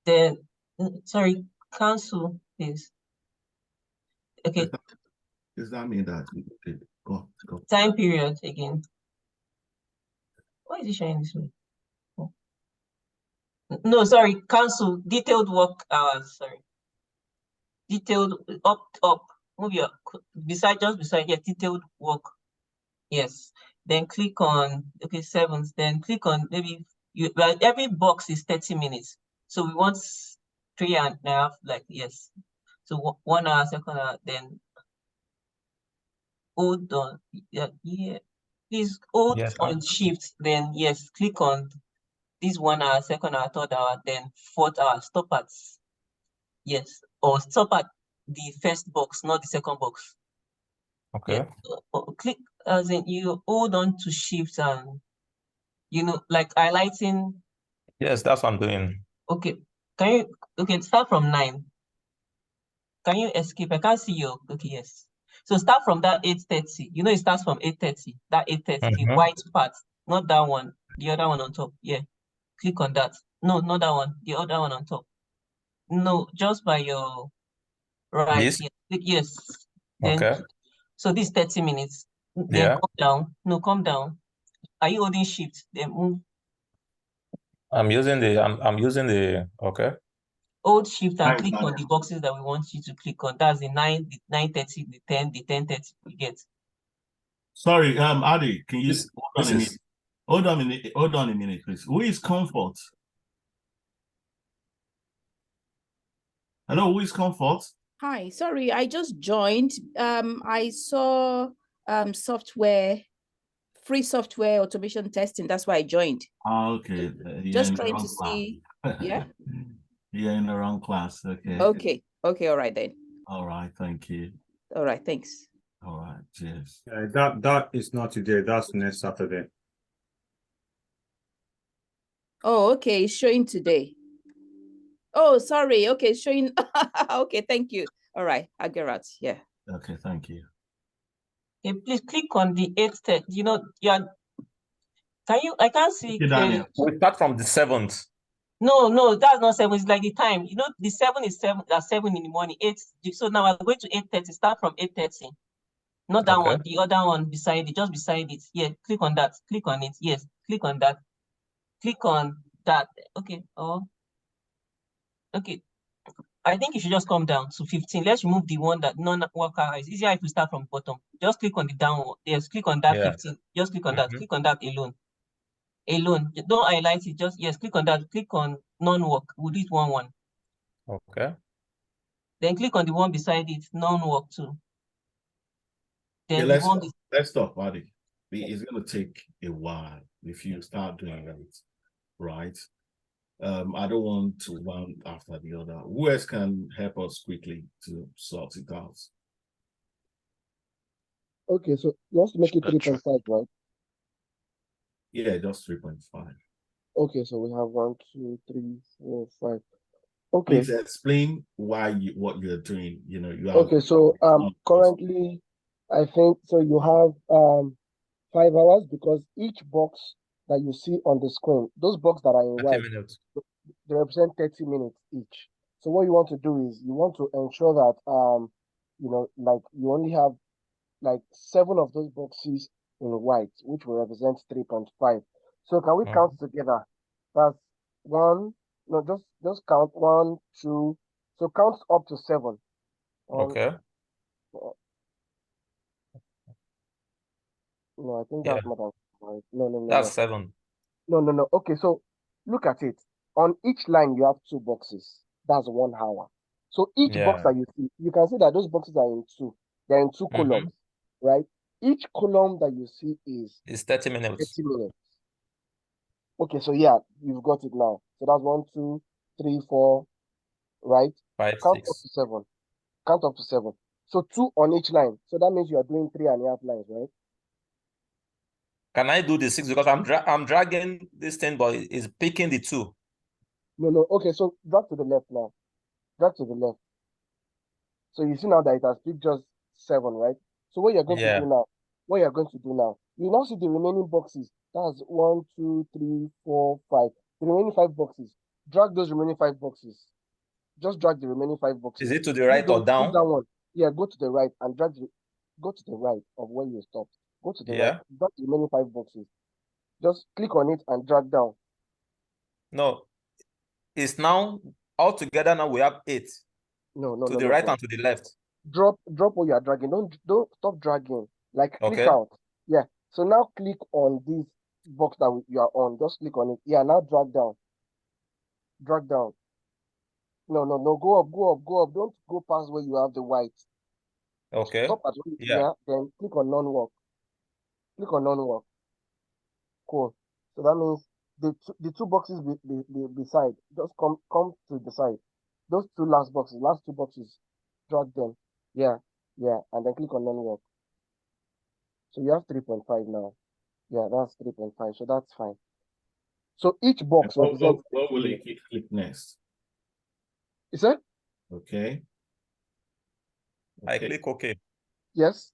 Then, sorry, cancel this. Okay, Does that mean that? Okay, go. time period again. Why is it showing this way? Oh. No, sorry, cancel detailed work hours. Sorry, detailed up. Move your just beside detailed work. Yes. Then click on okay 7th. Then click on maybe well, every box is 30 minutes. So we want 3.5, like yes. So 1 hour, second hour, then hold on. Yeah. Please hold Yes, on shift. Then yes, click on this 1 hour, second hour, third hour, then fourth hour. Stop at yes, or stop at the first box, not the second box. okay. Yeah. Click as in you hold on to shift and like highlighting. Yes, that's what I'm doing. Okay. Can you start from 9? Can you escape? I can't see your okay, yes. So start from that 8:30. It starts from 8:30. That 8:30, the white part, not that one, the other one on top. Yeah. Click on that. No, not that one, the other one on top. No, just by your right. This? Yes. Yes. Then Okay. so this 30 minutes. Then Yeah. come down. No, come down. Are you holding shift? Then move. I'm using the okay. Hold shift and Nice, click on nice. the boxes that we want you to click on. That's the 9, the 9:30, the 10, the 10:30. You get. Sorry, Adi, can you hold on This a minute? is Hold on a minute, please. Who is Comfort? Hello, who is Comfort? Hi, sorry, I just joined. I saw free software automation testing. That's why I joined. Okay. Just trying to see. Yeah. You're in the wrong class. Okay. Okay. All right then. All right. Thank you. All right. Thanks. All right. Cheers. That is not today. That's next Saturday. Oh, okay. It's showing today. Oh, sorry. Okay, it's showing. Okay, thank you. All right, I get it. Yeah. Okay. Thank you. Okay, please click on the 8:30. I can't see clearly. We start from the 7th. No, that's not 7. It's like the time. The 7 is 7 at 7 in the morning. 8. So now I'm going to 8:30. Start from 8:30. Not that one, the other one beside it, just beside it. Yeah, click on that. Click on it. Yes, click on that. Click on that. Okay. Okay. I think you should just come down to 15. Let's remove the one that non-worker is easier if you start from bottom. Just click on the downward. Yes, click on that 15. Just click on that. Click on that alone. Don't highlight it. Just yes, click on that. Click on non-work. We'll do it 1-1. Okay. Then click on the one beside it, non-work too. Then let's stop, buddy. It's gonna take a while if you start doing that, right? I don't want to one after the other. Who else can help us quickly to sort it out? Okay, so you want to make it 3.5, right? Yeah, just 3.5. Okay, so we have 1, 2, 3, 4, 5. Okay. Please explain what you're doing. You have. Okay, so currently, I think so. You have 5 hours because each box that you see on the screen, those boxes that are in white, they represent 30 minutes each. So what you want to do is you want to ensure that like you only have like 7 of those boxes in white, which will represent 3.5. So can we count together? That's 1. No, just count 1, 2. So count up to 7. Okay. No, I think that's more than 5. No. That's 7. No. Okay, so look at it. On each line, you have 2 boxes. That's 1 hour. So each box that you see, you can see that those boxes are in 2. They're in 2 columns, right? Each column that you see is 30 minutes. 30 minutes. Okay, so yeah, you've got it now. So that's 1, 2, 3, 4, right? 5, Count 6. up to 7. Count up to 7. So 2 on each line. So that means you are doing 3.5 lines, right? Can I do the 6 because I'm dragging this thing, but it's picking the 2. No. Okay, so drag to the left now. Drag to the left. So you see now that it has picked just 7, right? So what you're going to do now, you now see the remaining boxes That's 1, 2, 3, 4, 5. The remaining 5 boxes. Drag those remaining 5 boxes. Just drag the remaining 5 boxes. Is it to the right or Leave down? that one. Yeah, go to the right and go to the right of where you stopped. Go to the right. Yeah. Drag the remaining 5 boxes. Just click on it and drag down. No, it's now all together. Now we have 8 No, to the right no. and to the left. Drop what you are dragging. Don't stop dragging. Like click Okay. out. Yeah. So now click on this box that you are on. Just click on it. Yeah. Now drag down. Drag down. No. Go up. Don't go past where you have the white. Okay. Stop at Yeah. Then click on non-work. Click on non-work. Cool. So that means the two boxes beside. Just come to the side. Those last 2 boxes. Drag them. Yeah. And then click on non-work. So you have 3.5 now. Yeah, that's 3.5. So that's fine. So each box represents. What will it click next? Is it? Okay. I click OK. Yes.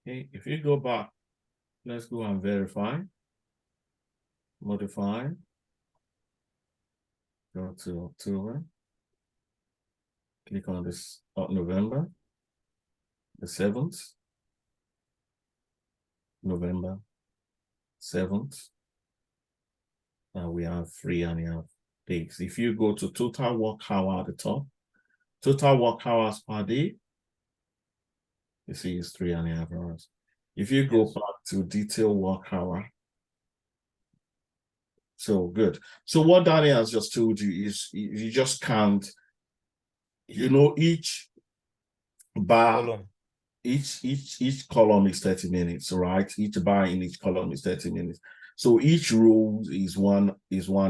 Okay. If you go back, let's go and verify. Modify. Go to October. Click on this November. The 7th. November 7th. And we have 3.5 days. If you go to total work hour at the top, total work hours per day, you see it's 3.5 hours. If you go back to detailed work hour, so good. So what Danny has just told you is you just can't, each bar, Column. each column is 30 minutes, right? Each bar in each column is 30 minutes. So each row is 1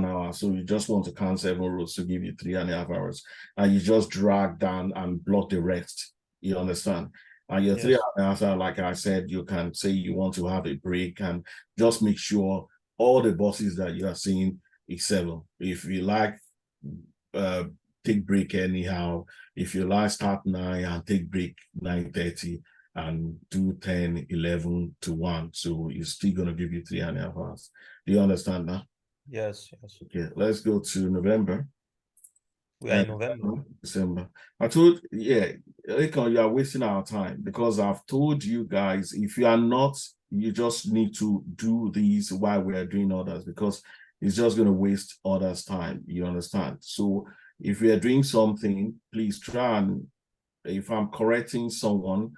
hour. So you just want to count 7 rows to give you 3.5 hours. And you just drag down and block the rest. You understand? And your 3.5 hours, like I said, you can say you want to have a break and just make sure all the boxes that you are seeing is 7. If you like, take break anyhow. If you like, start 9 and take break 9:30 and do 10, 11 to 1. So it's still going to give you 3.5 hours. Do you understand that? Yes. Okay, let's go to November. We are in November. December. I told, you are wasting our time because I've told you guys, if you are not, you just need to do these while we are doing others because it's just going to waste others' time. You understand? So if we are doing something, please try and, if I'm correcting someone,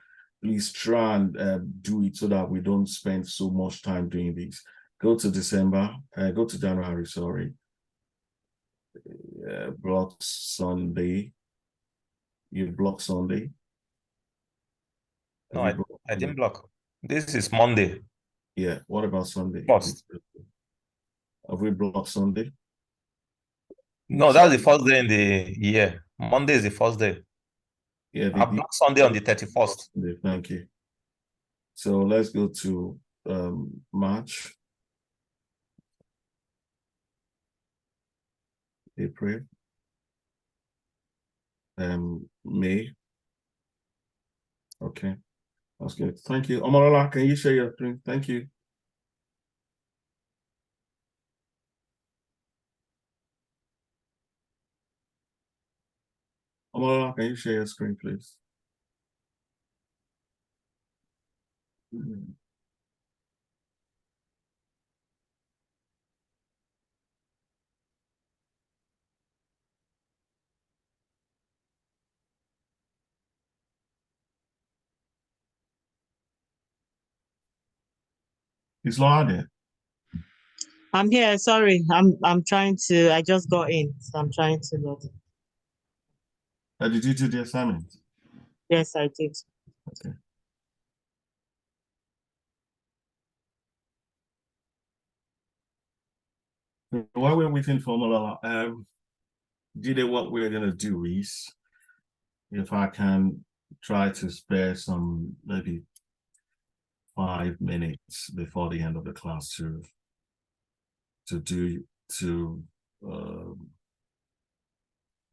please try and do it so that we don't spend so much time doing this. Go to December, go to January, sorry. Block Sunday. You block Sunday. No, I didn't block. This is Monday. Yeah. What about Sunday? First. Have we blocked Sunday? No, that's the first day in the year. Monday is the first day. Yeah. I blocked Sunday on the 31st. Thank you. So let's go to March. April. May. Okay. That's good. Thank you. Omolola, can you share your screen? Thank you. Omolola, can you share your screen, please? Is Laura there? I'm here. Sorry, I'm trying to. I just got in, so I'm trying to log in. Did you do the assignment? Yes, I did. Okay. While we're waiting for Malala, Jide, what we're gonna do is, if I can try to spare some maybe 5 minutes before the end of the class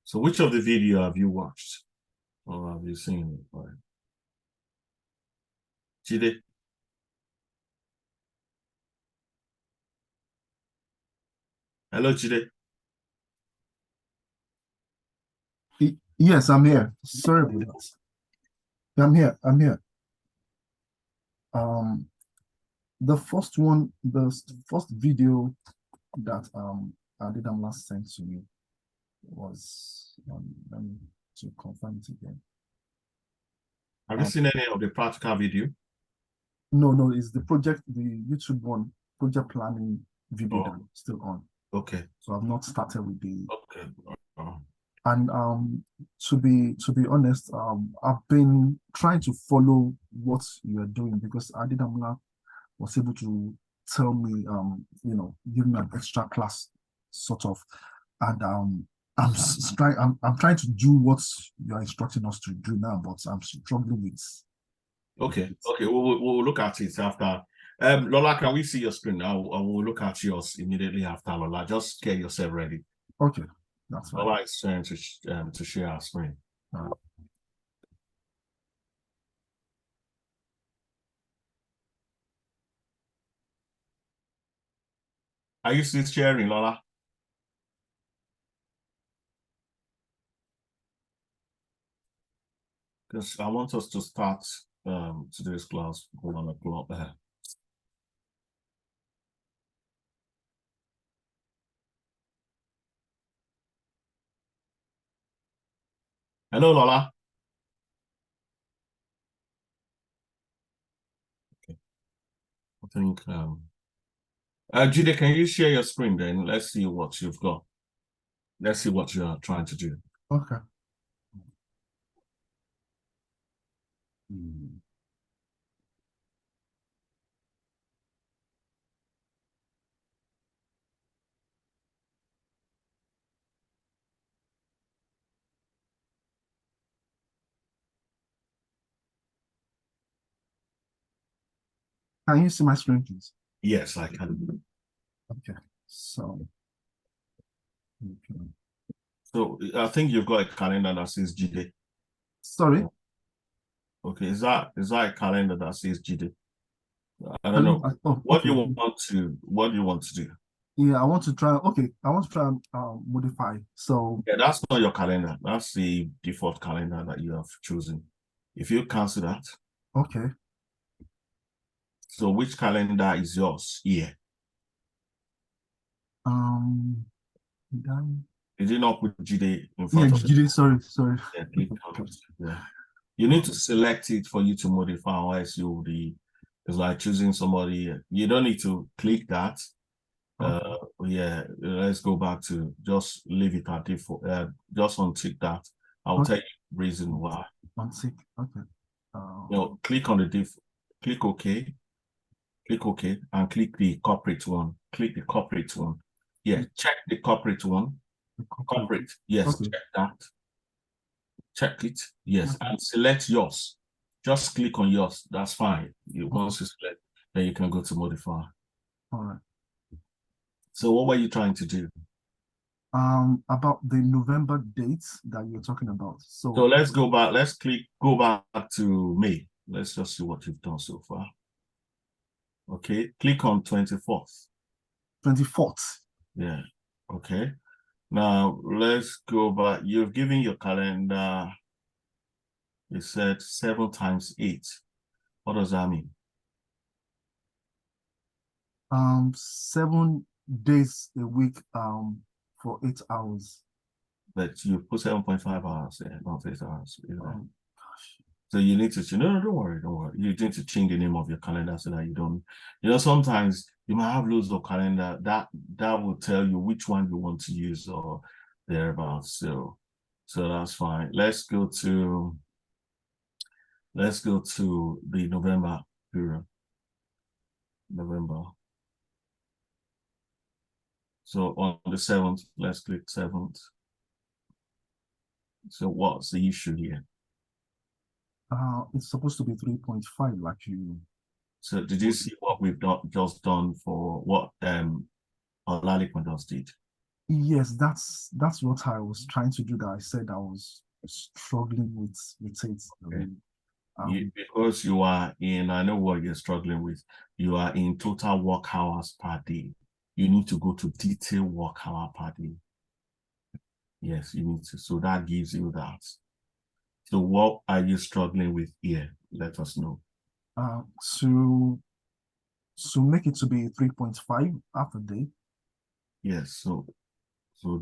so which of the video have you watched or have you seen? Jide? Hello, Jide. Yes, I'm here. Sorry about that. I'm here. I'm here. The first one, the first video that Adidam last sent to me was let me to confirm it again. Have you seen any of the practical video? No, it's the project, the YouTube one, project planning video that is still on. Okay. So I've not started with the Okay. and to be honest, I've been trying to follow what you are doing because Adidamla was able to tell me, give me an extra class sort of, and I'm trying to do what you're instructing us to do now, but I'm struggling with. Okay, we'll look at it after. Lola, can we see your screen now? We'll look at yours immediately after, Lola. Just get yourself ready. Okay, that's fine. Lola is trying to share our screen. Are you still sharing, Lola? Because I want us to start today's class 1 o'clock. Hello, Lola. Okay. I think Jide, can you share your screen then? Let's see what you've got. Let's see what you are trying to do. Okay. Can you see my screen, please? Yes, I can. Okay, so. Okay. So I think you've got a calendar that says Jide. Sorry? Okay, is that a calendar that says Jide? I don't know. What do you want to do? Yeah, I want to try. Okay, I want to try and modify. So yeah, that's not your calendar. That's the default calendar that you have chosen. If you cancel that, okay. So which calendar is yours here? Did you not put Jide in front of it? Jide, sorry. Yeah, click on it. Yeah. You need to select it for you to modify, otherwise you'll be, it's like choosing somebody. You don't need to click that. Yeah, let's go back to just leave it at default. Just untick that. I'll tell you the reason why. Untick, okay. Click on the click OK. Click OK and click the corporate one. Click the corporate one. Yeah, check the corporate one. Corporate, yes, check that. Check it, yes, and select yours. Just click on yours. That's fine. Once you select, then you can go to modify. All right. So what were you trying to do? About the November dates that you're talking about. So let's go back. Let's go back to May. Let's just see what you've done so far. Okay, click on 24th. 24th. Yeah. Okay. Now let's go back. You've given your calendar. You said 7 times 8. What does that mean? 7 days a week for 8 hours. But you put 7.5 hours there, not 8 hours. So you need to change. No, don't worry. You need to change the name of your calendar so that you don't. Sometimes you might have loads of calendar that will tell you which one you want to use or thereabouts. So that's fine. Let's go to the November period. November. So on the 7th, let's click 7th. So what's the issue here? It's supposed to be 3.5, like you. So did you see what we've just done for what Olalikun just did? Yes, that's what I was trying to do. That I said I was struggling with it. Okay. Because you are in, I know what you're struggling with. You are in total work hours per day. you need to go to detail work hour party. Yes, you need to. So that gives you that. So what are you struggling with here? Let us know. To make it to be 3.5 half a day. Yes, so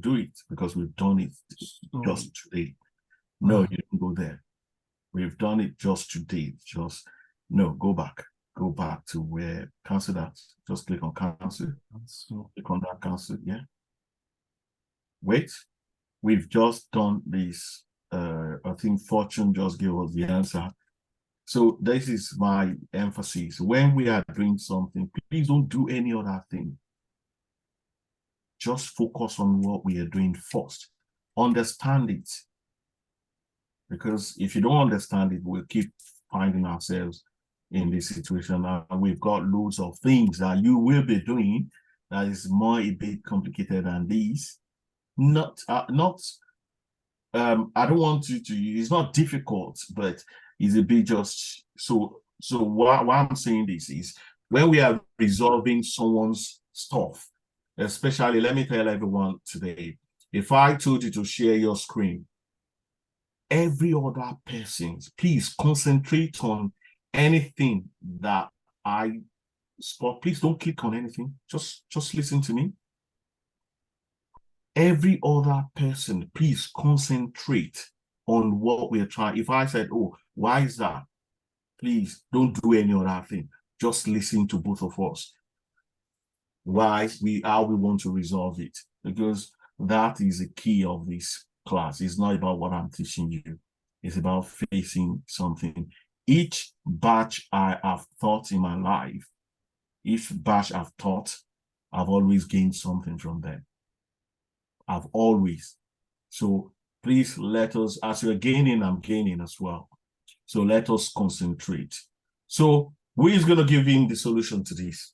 do it because we've done it just today. No, you didn't go there. We've done it just today. No, go back. Go back to where cancel that. Just click on cancel. Click on that cancel. Yeah. Wait. We've just done this. I think Fortune just gave us the answer. So this is my emphasis. When we are doing something, please don't do any other thing. Just focus on what we are doing first. Understand it. Because if you don't understand it, we'll keep finding ourselves in this situation. And we've got loads of things that you will be doing that is more a bit complicated than these. I don't want you to, it's not difficult, but it's a bit just, so why I'm saying this is when we are resolving someone's stuff, especially, let me tell everyone today, if I told you to share your screen, every other person, please concentrate on anything that I spot. Please don't click on anything. Just listen to me. Every other person, please concentrate on what we're trying. If I said, oh, why is that? Please don't do any other thing. Just listen to both of us. How we want to resolve it. Because that is the key of this class. It's not about what I'm teaching you. It's about facing something. Each batch I have taught in my life, each batch I've taught, I've always gained something from them. I've always. So please let us, as you're gaining, I'm gaining as well. So let us concentrate. So who is going to give him the solution to this?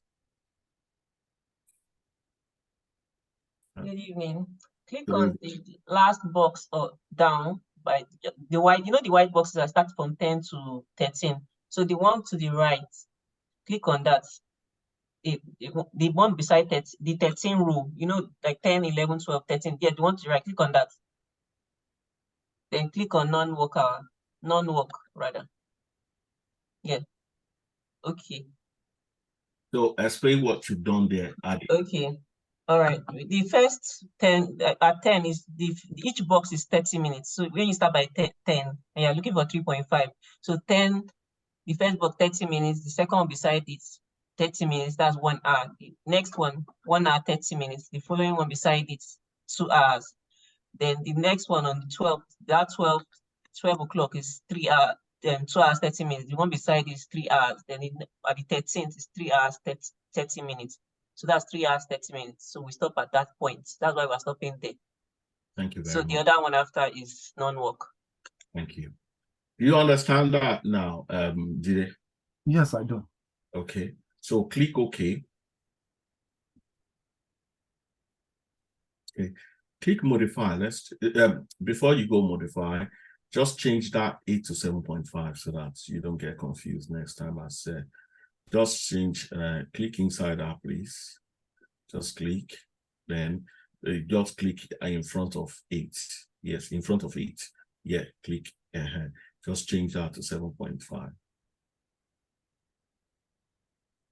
Good evening. Click on the last box or down by the white, the white boxes that start from 10 to 13. So the one to the right, click on that. The one beside that, the 13 row, like 10, 11, 12, 13. Yeah, the one to the right, click on that. Then click on non-work rather. Yeah. Okay. So explain what you've done there, Adi. Okay. All right. The first 10 at 10 is each box is 30 minutes. So when you start by 10 and you're looking for 3.5. So 10, the first box 30 minutes, the second one beside it 30 minutes, that's 1 hour. The next one, 1 hour, 30 minutes. The following one beside it, 2 hours. Then the next one on the 12th, that 12 o'clock is 3 hours, then 2 hours, 30 minutes. The one beside is 3 hours. Then at the 13th is 3 hours, 30 minutes. So that's 3 hours, 30 minutes. So we stop at that point. That's why we're stopping there. Thank you very much. So the other one after is non-work. Thank you. Do you understand that now, Jide? Yes, I do. Okay. So click OK. Okay. Click modify. Let's before you go modify, just change that 8 to 7.5 so that you don't get confused next time. I said, just change. Click inside that, please. Just click. Then just click in front of 8. Yes, in front of 8. Yeah, click. Just change that to 7.5.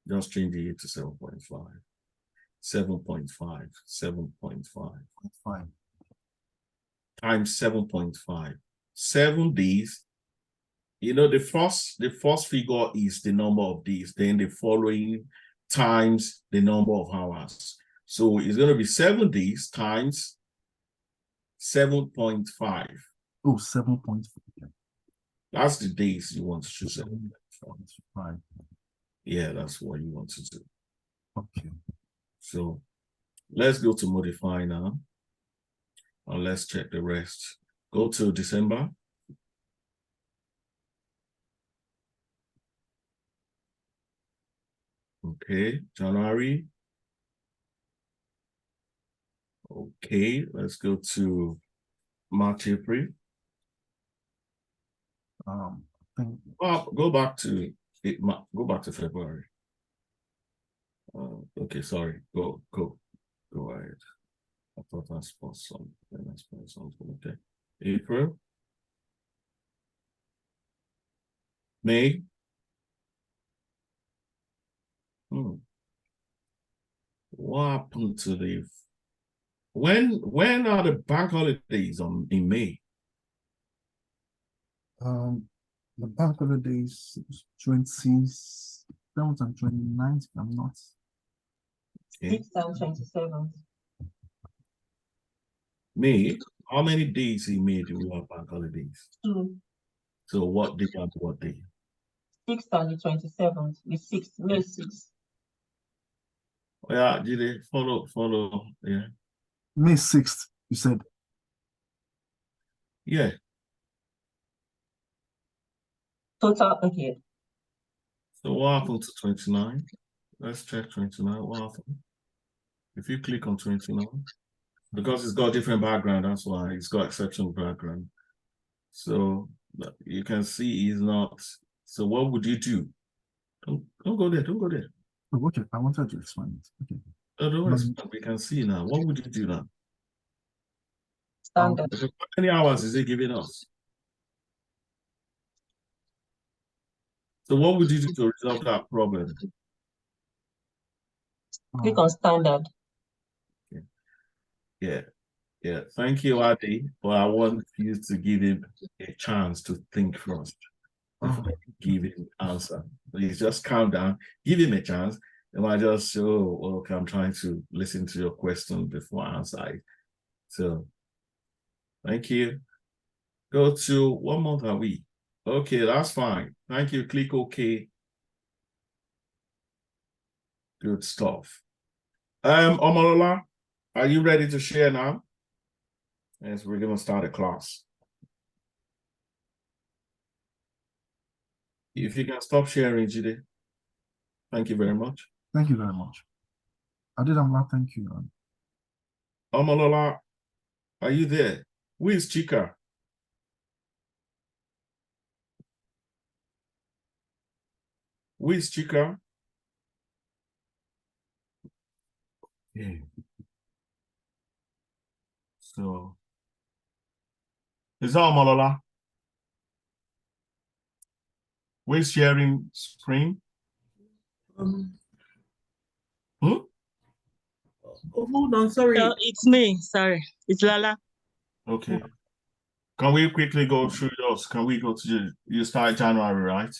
Just change the 8 to 7.5. 7.5. 7.5. Fine. Times 7.5. 7 days. The first figure is the number of days. Then the following times the number of hours. So it's going to be 7 days times 7.5. Oh, 7.5. That's the days you want to choose. 7.5. Yeah, that's what you want to do. Okay. So let's go to modify now. And let's check the rest. Go to December. Okay, January. Okay, let's go to March, April. Go back to February. Okay, sorry. Go. Go ahead. I thought I spot some. Then I spot something. Okay. April. May. What happened to the when are the bank holidays in May? The bank holidays 27th and 29th, if I'm not. Okay. 6th and 27th. May. How many days in May do we have bank holidays? 2. So what day and what day? 6th and the 27th. The 6th, May 6th. Yeah, did they follow? Yeah. May 6th, you said. Yeah. Total, okay. So what happened to 29? Let's check 29. What happened? If you click on 29, because it's got a different background, that's why it's got exceptional background. So you can see he's not. So what would you do? Don't go there. Don't go there. Oh, okay, I wanted to explain it. Okay. We can see now. What would you do now? Standard. How many hours is it giving us? So what would you do to resolve that problem? Click on standard. Yeah. Yeah. Thank you, Adi. But I want you to give him a chance to think first before you give him answer. Please just calm down, give him a chance. And I just say, oh, okay, I'm trying to listen to your question before I answer it. So thank you. Go to what month are we? Okay, that's fine. Thank you. Click OK. Good stuff. Omolola, are you ready to share now? Yes, we're gonna start a class. If you can stop sharing, Jide. Thank you very much. Thank you very much. Adidamla, thank you. Omolola, are you there? Who is Chika? Who is Chika? Yeah. So, is that Omolola? Who is sharing screen? Oh, hold on, sorry. It's me, sorry. It's Lala. Okay. Can we quickly go through yours? Can we go to you start January, right?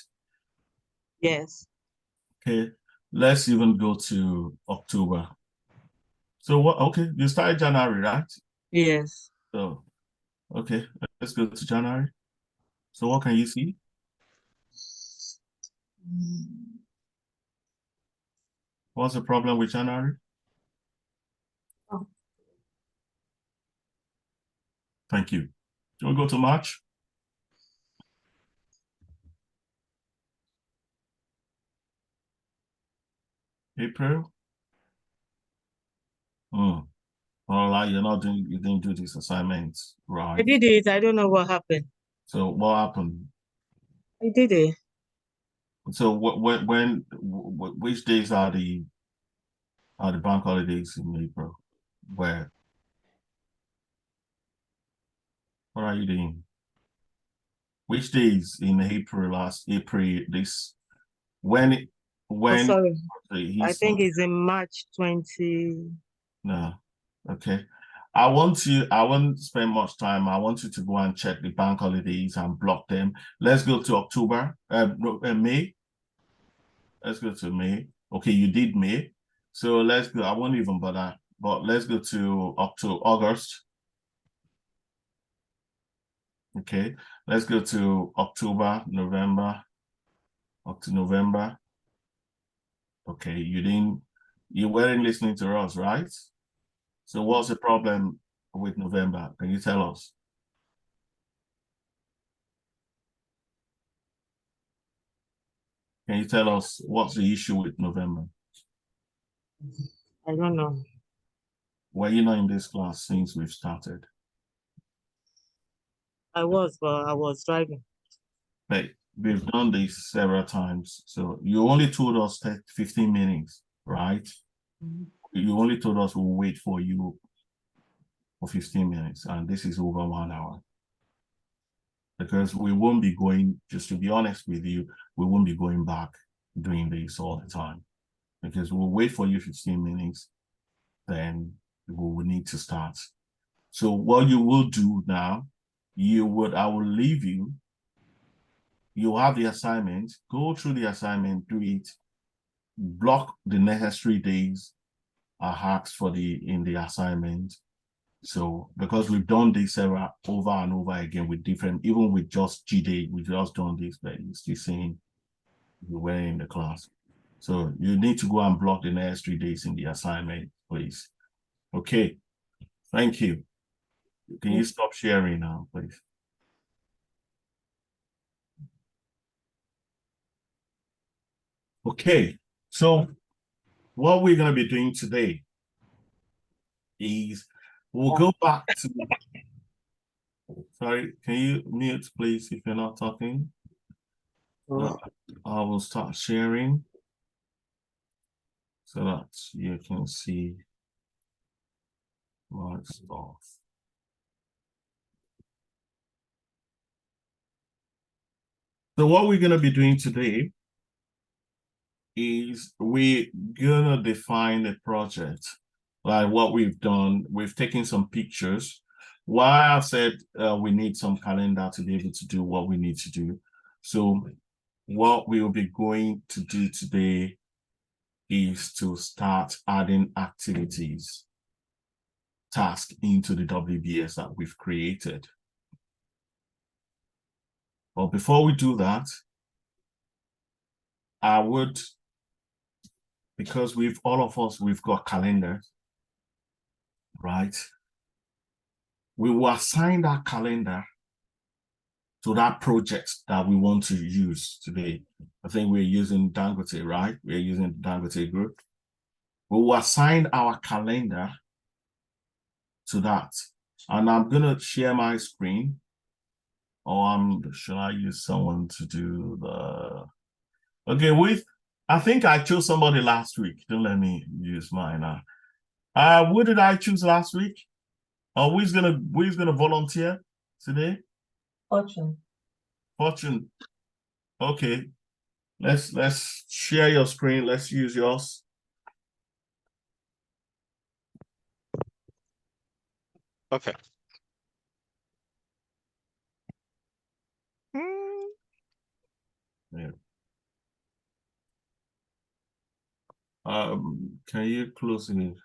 Yes. Okay. Let's even go to October. So what? Okay, you started January, right? Yes. So, okay, let's go to January. So what can you see? What's the problem with January? Oh. Thank you. Do we go to March? April? Well, you didn't do this assignment, right? I did it. I don't know what happened. So what happened? I did it. So which days are the bank holidays in April? What are you doing? Which days in April, Oh, sorry. I think not, it's in March 20. no, okay. I won't spend much time. I want you to go and check the bank holidays and block them. Let's go to October, May. Let's go to May. Okay, you did May. So let's go. I won't even bother, but let's go to August. Okay, let's go to October, November, up to November. Okay, you weren't listening to us, right? So what's the problem with November? Can you tell us? Can you tell us what's the issue with November? I don't know. Were you not in this class since we've started? I was, but I was driving. Hey, we've done this several times. So you only told us 15 minutes, right? you only told us we'll wait for you for 15 minutes, and this is over 1 hour. Because we won't be going, just to be honest with you, we won't be going back doing this all the time. Because we'll wait for you 15 minutes, then we will need to start. So what you will do now, I will leave you. You have the assignment, go through the assignment, do it, block the necessary days asked for in the assignment. So because we've done this over and over again with different, even with just GD, we just done this, but you're still saying you were in the class. So you need to go and block the necessary days in the assignment, please. Okay, thank you. Can you stop sharing now, please? Okay, so what we're going to be doing today is we'll go back to, sorry, can you mute please if you're not talking? I will start sharing so that you can see my stuff. So what we're going to be doing today is we're going to define a project. Like what we've done, we've taken some pictures. Why I said we need some calendar to be able to do what we need to do. So what we will be going to do today is to start adding activities, tasks into the WBS that we've created. But before we do that, I would, because all of us, we've got calendars, right? We will assign that calendar to that project that we want to use today. I think we're using Dangote, right? We're using the Dangote group. We will assign our calendar to that. And I'm gonna share my screen, or should I use someone to do the, okay, I think I chose somebody last week. Don't let me use mine now. Who did I choose last week? Who's gonna volunteer today? Fortune. Fortune. Okay. Let's share your screen. Let's use yours. Okay. Yeah. Can you close it?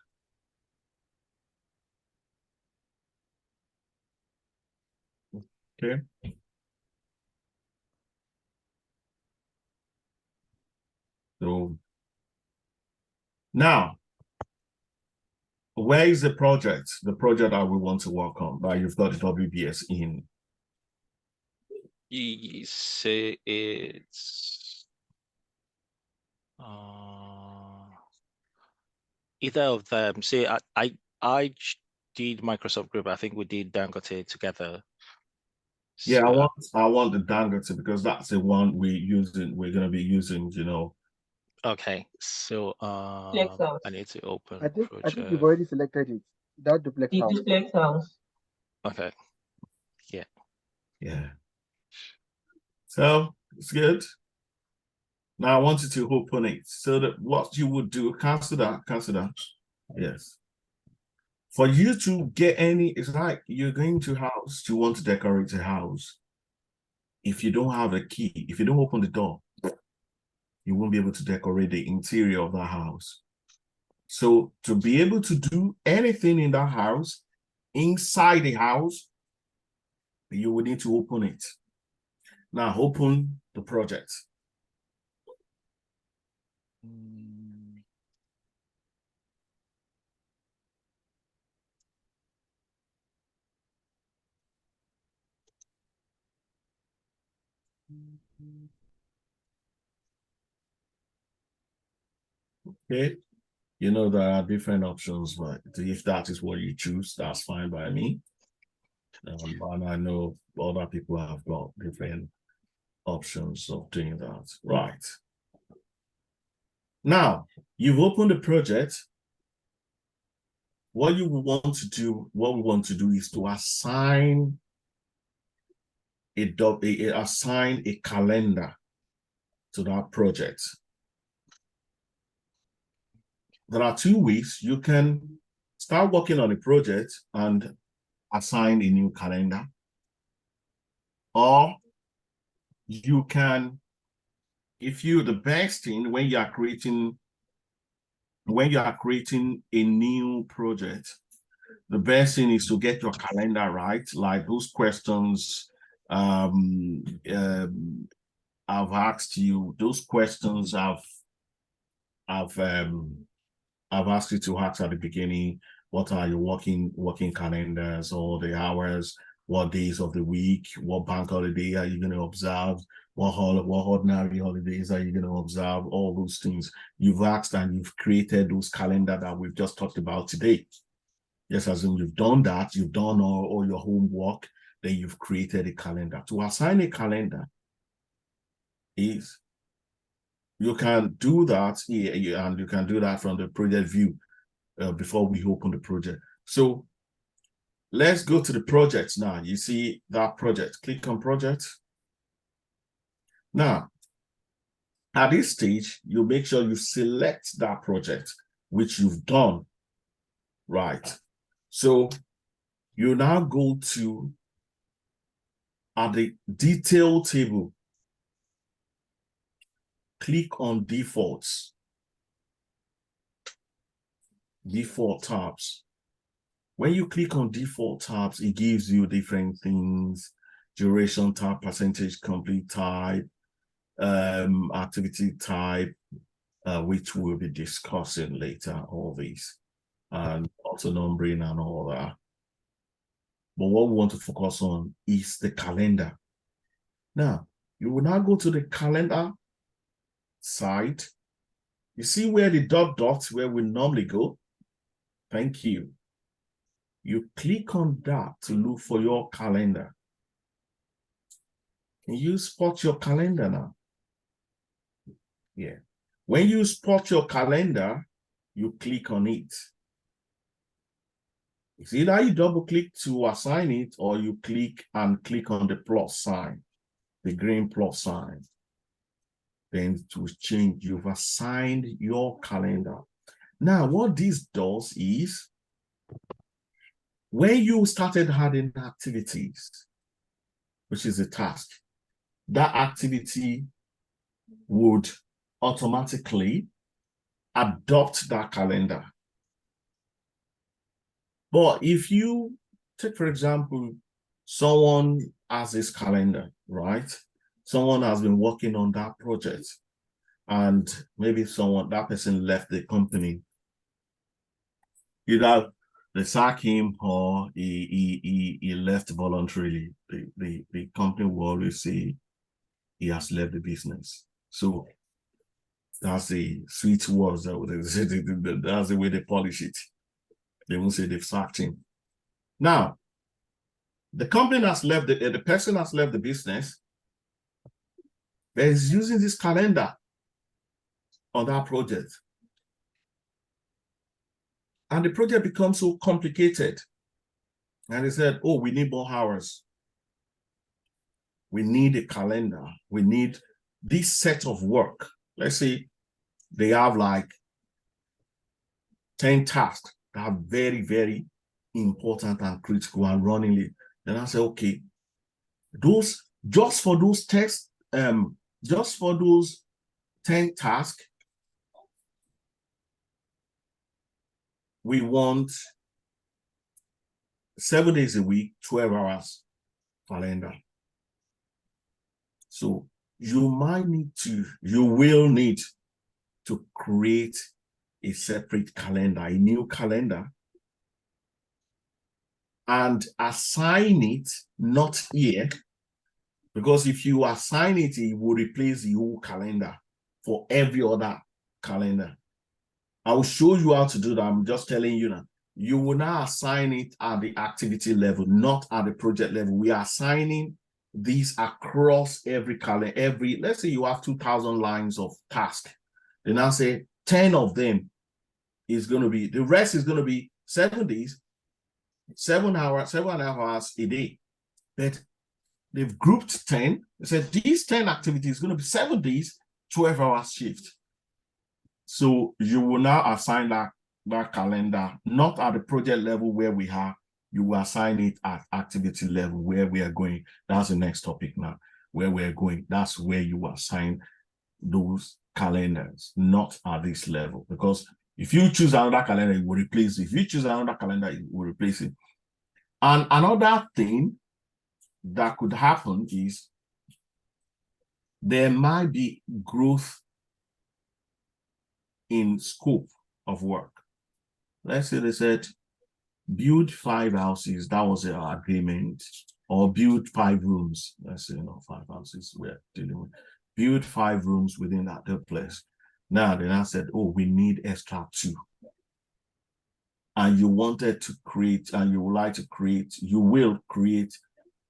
Okay. So now, where is the project? The project that we want to work on, that you've got the WBS in. You say it's either of them. Say I did Microsoft Group. I think we did Dangote together. Yeah, So, I want the Dangote because that's the one we're gonna be using, you know. okay, so Duplex house. I need to open I think project. you've already selected it. That duplex The house. duplex house. Okay. Yeah. So it's good. Now I want you to open it. So that what you would do, cancel that. Yes. For you to get it's like you're going to house, you want to decorate a house. If you don't have a key, if you don't open the door, you won't be able to decorate the interior of that house. So to be able to do anything in that house, inside the house, you will need to open it. Now open the project. Okay. You know, there are different options, but if that is what you choose, that's fine by me. And I know other people have got different options of doing that. Right. Now, you've opened the project. what we want to do is to assign assign a calendar to that project. There are two ways you can start working on a project and assign a new calendar, or you can, the best thing when you are creating a new project, the best thing is to get your calendar right. Like those questions I've asked you, those questions I've asked you to ask at the beginning. What are your working calendars, or the hours, what days of the week, what bank holiday are you going to observe, what ordinary holidays are you going to observe, all those things you've asked, and you've created those calendar that we've just talked about today. Yes, as in you've done that, you've done all your homework, then you've created a calendar. To assign a calendar is, you can do that here, and you can do that from the project view before we open the project. So let's go to the project now. You see that project, click on project. Now, at this stage, you make sure you select that project, which you've done, right? So you now go to at the detail table, click on defaults, default tabs. When you click on default tabs, it gives you different things: duration tab, percentage complete type, activity type, which we'll be discussing later, all these, and auto numbering and all that. But what we want to focus on is the calendar. Now, you will now go to the calendar side. You see where the dot, where we normally go? Thank you. You click on that to look for your calendar. Can you spot your calendar now? Yeah. When you spot your calendar, you click on it. It's either you double click to assign it, or you click on the plus sign, the green plus sign. Then to change, you've assigned your calendar. Now, what this does is, when you started adding activities, which is a task, that activity would automatically adopt that calendar. But if you take, for example, someone has this calendar, right? Someone has been working on that project, and maybe that person left the company. Either they sack him, or he left voluntarily. The company will always say he has left the business. So that's the sweet words that's the way they polish it. They won't say they've sacked him. Now, the company has left, the person has left the business, that is using this calendar on that project. And the project becomes so complicated. And they said, oh, we need more hours. We need a calendar. We need this set of work. Let's say they have like 10 tasks that are very, very important and critical and running late. Then I say, okay, just for those 10 tasks, we want 7 days a week, 12 hours calendar. So you will need to create a separate calendar, a new calendar, and assign it, not here, because if you assign it, it will replace the whole calendar for every other calendar. I will show you how to do that. I'm just telling you now. You will now assign it at the activity level, not at the project level. We are assigning these across every calendar. Let's say you have 2,000 lines of task. Then I say 10 of them is going to be, the rest is going to be 7 days, 7 hours, 7.5 hours a day. But they've grouped 10. They said these 10 activities are going to be 7 days, 12 hours shift. So you will now assign that calendar, not at the project level where we are. You will assign it at activity level where we are going. That's the next topic now, where we're going. That's where you assign those calendars, not at this level. Because if you choose another calendar, it will replace it. If you choose another calendar, it will replace it. And another thing that could happen is there might be growth in scope of work. Let's say they said, build 5 houses, that was our agreement, or build 5 rooms. Let's say, 5 houses we're dealing with. Build 5 rooms within that place. Now, then I said, oh, we need extra 2. And you wanted to create, and you would like to create, you will create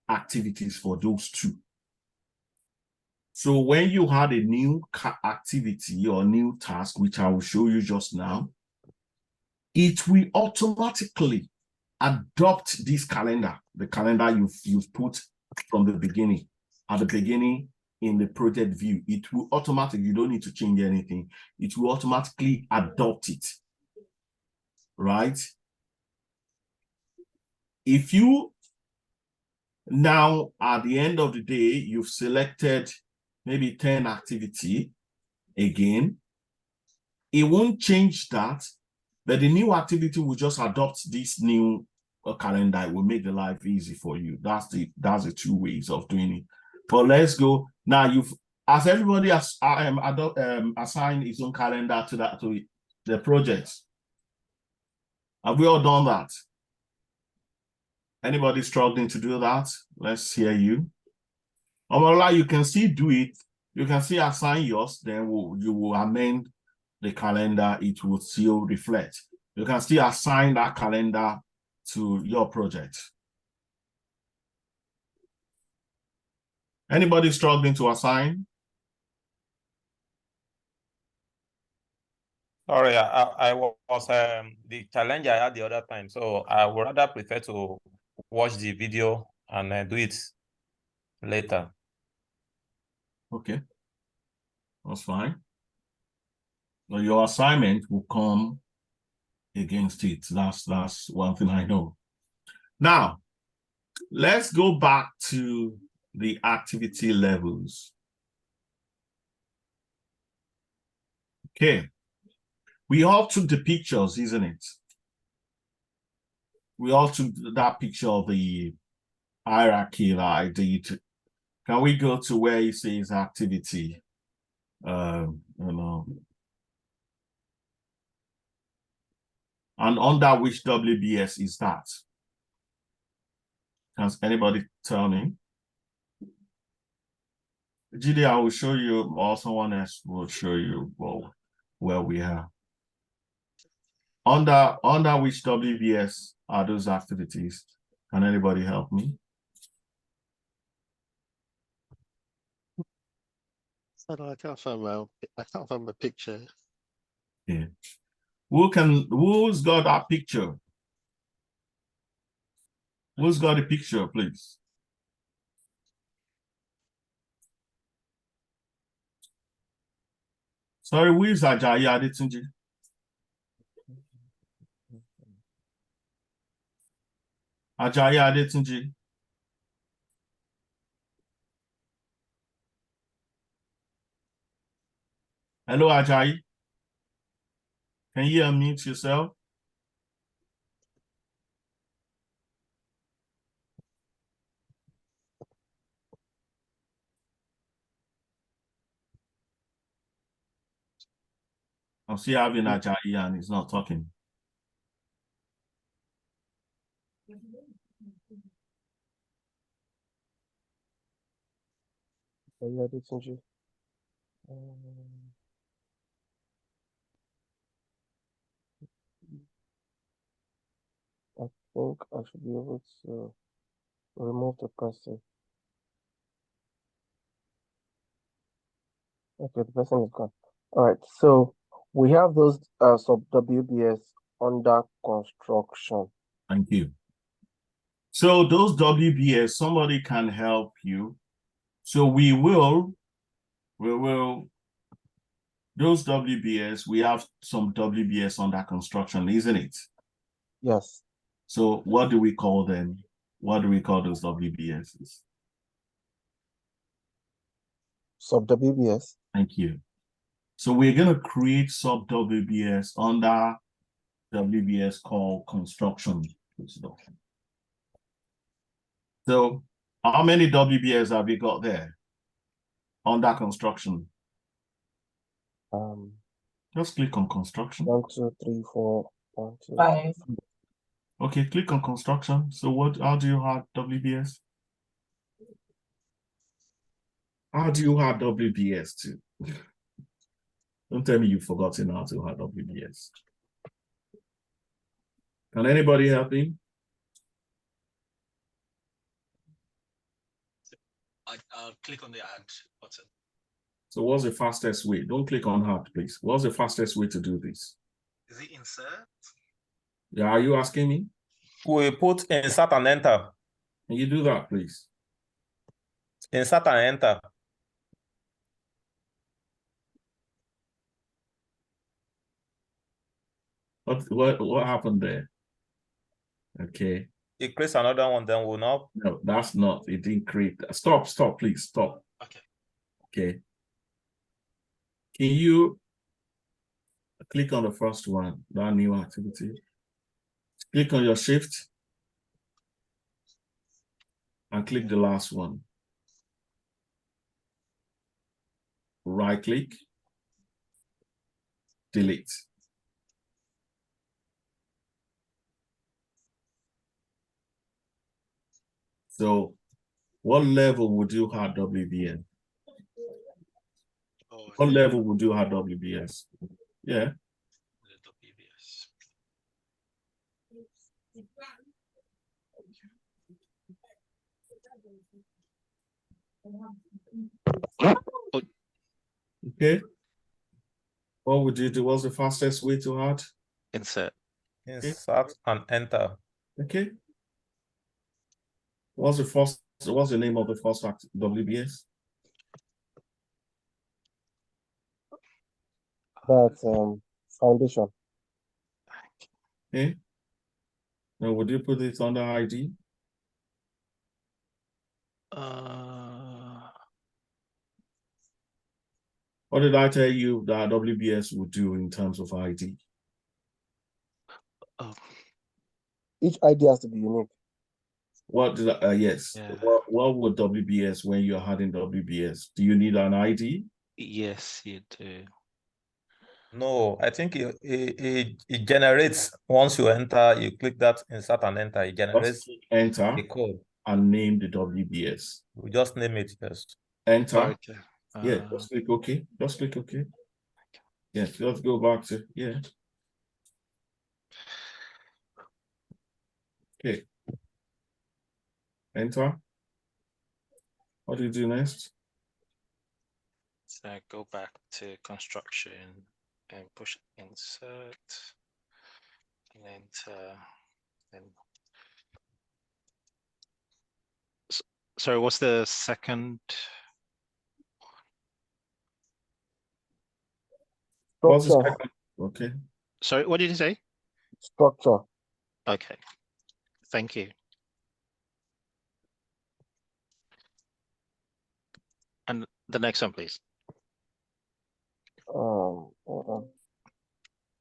activities for those 2. So when you had a new activity or new task, which I will show you just now, it will automatically adopt this calendar, the calendar you've put from the beginning. At the beginning in the project view, it will automatically, you don't need to change anything. It will automatically adopt it, right? If you now, at the end of the day, you've selected maybe 10 activity again, it won't change that, but the new activity will just adopt this new calendar. It will make the life easy for you. That's the 2 ways of doing it. But let's go now. As everybody has assigned his own calendar to the projects. Have we all done that? Anybody struggling to do that? Let's hear you. Omola, you can still do it. You can still assign yours, then you will amend the calendar, it will still reflect. You can still assign that calendar to your project. Anybody struggling to assign? Sorry, I was the challenge I had the other time, so I would rather prefer to watch the video and do it later. Okay, that's fine. So your assignment will come against it. That's one thing I know. Now, let's go back to the activity levels. Okay. We all took the pictures, isn't it? We all took that picture of the hierarchy that I did. Can we go to where it says activity? And under which WBS is that? Can anybody tell me? GD, I will show you, or someone else will show you where we are. Under which WBS are those activities? Can anybody help me? I can't find my picture. Yeah. Who's got that picture? Who's got a picture, please? Sorry, where's Ajayi Adetunji? Ajayi Adetunji. Hello, Ajayi. Can you unmute yourself? I'm still having Ajayi and he's not talking. I think I should be able to remove the person. Okay, the person is gone. All right, so we have those sub WBS under construction. Thank you. So those WBS, somebody can help you. So we will, those WBS, we have some WBS under construction, isn't it? Yes. So what do we call them? What do we call those WBSs? Sub WBS. Thank you. So we're going to create sub WBS under WBS called construction. So how many WBS have you got there under construction? Just click on construction. 1, 2, 3, 4, 1, 2, 5. Okay, click on construction. So how do you have WBS? How do you have WBS too? Don't tell me you've forgotten how to have WBS. Can anybody help him? I'll click on the add button. So what's the fastest way? Don't click on add, please. What's the fastest way to do this? Is it insert? Yeah, are you asking me? We put insert and enter. Can you do that, please? Insert and enter. What happened there? Okay. It creates another one, then we'll not. No, that's not. It didn't create that. Stop, please, stop. Okay. Okay. Can you click on the first one, that new activity? Click on your shift and click the last one. Right click, delete. So what level would you have WBS? What level would you have WBS? Yeah. WBS. Okay. What would you do? What's the fastest way to add? Insert. Insert and enter. Okay. What's the name of the first WBS? That's foundation. Okay. Now would you put it under ID? What did I tell you that WBS would do in terms of ID? Each ID has to be unique. What did I, yes. Yeah. What would WBS when you're adding WBS? Do you need an ID? Yes, you do. No, I think it generates once you enter, you click that insert and enter, it generates Enter a code. and name the WBS. We just name it first. Enter. Okay. Yeah, just click OK. Just click OK. Yes, let's go back to Okay. Enter. What do you do next? So go back to construction and push insert and enter. And sorry, what's the second? What's the Structure. second? Okay. Sorry, what did you say? Structure. Okay. Thank you. And the next one, please.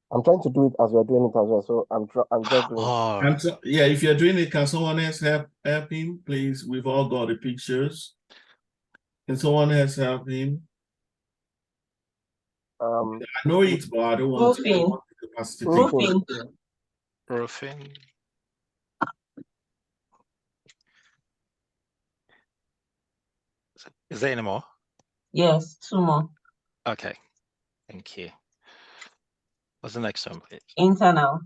I'm trying to do it as we're doing it as well, so I'm just doing. All right. Yeah, if you're doing it, can someone else help him, please? We've all got the pictures. Can someone else help him? I know it, but I don't want Roofing. the capacity. Roofing. Roofing. Is there any more? Yes, 2 more. Okay. Thank you. What's the next one, please? Internal.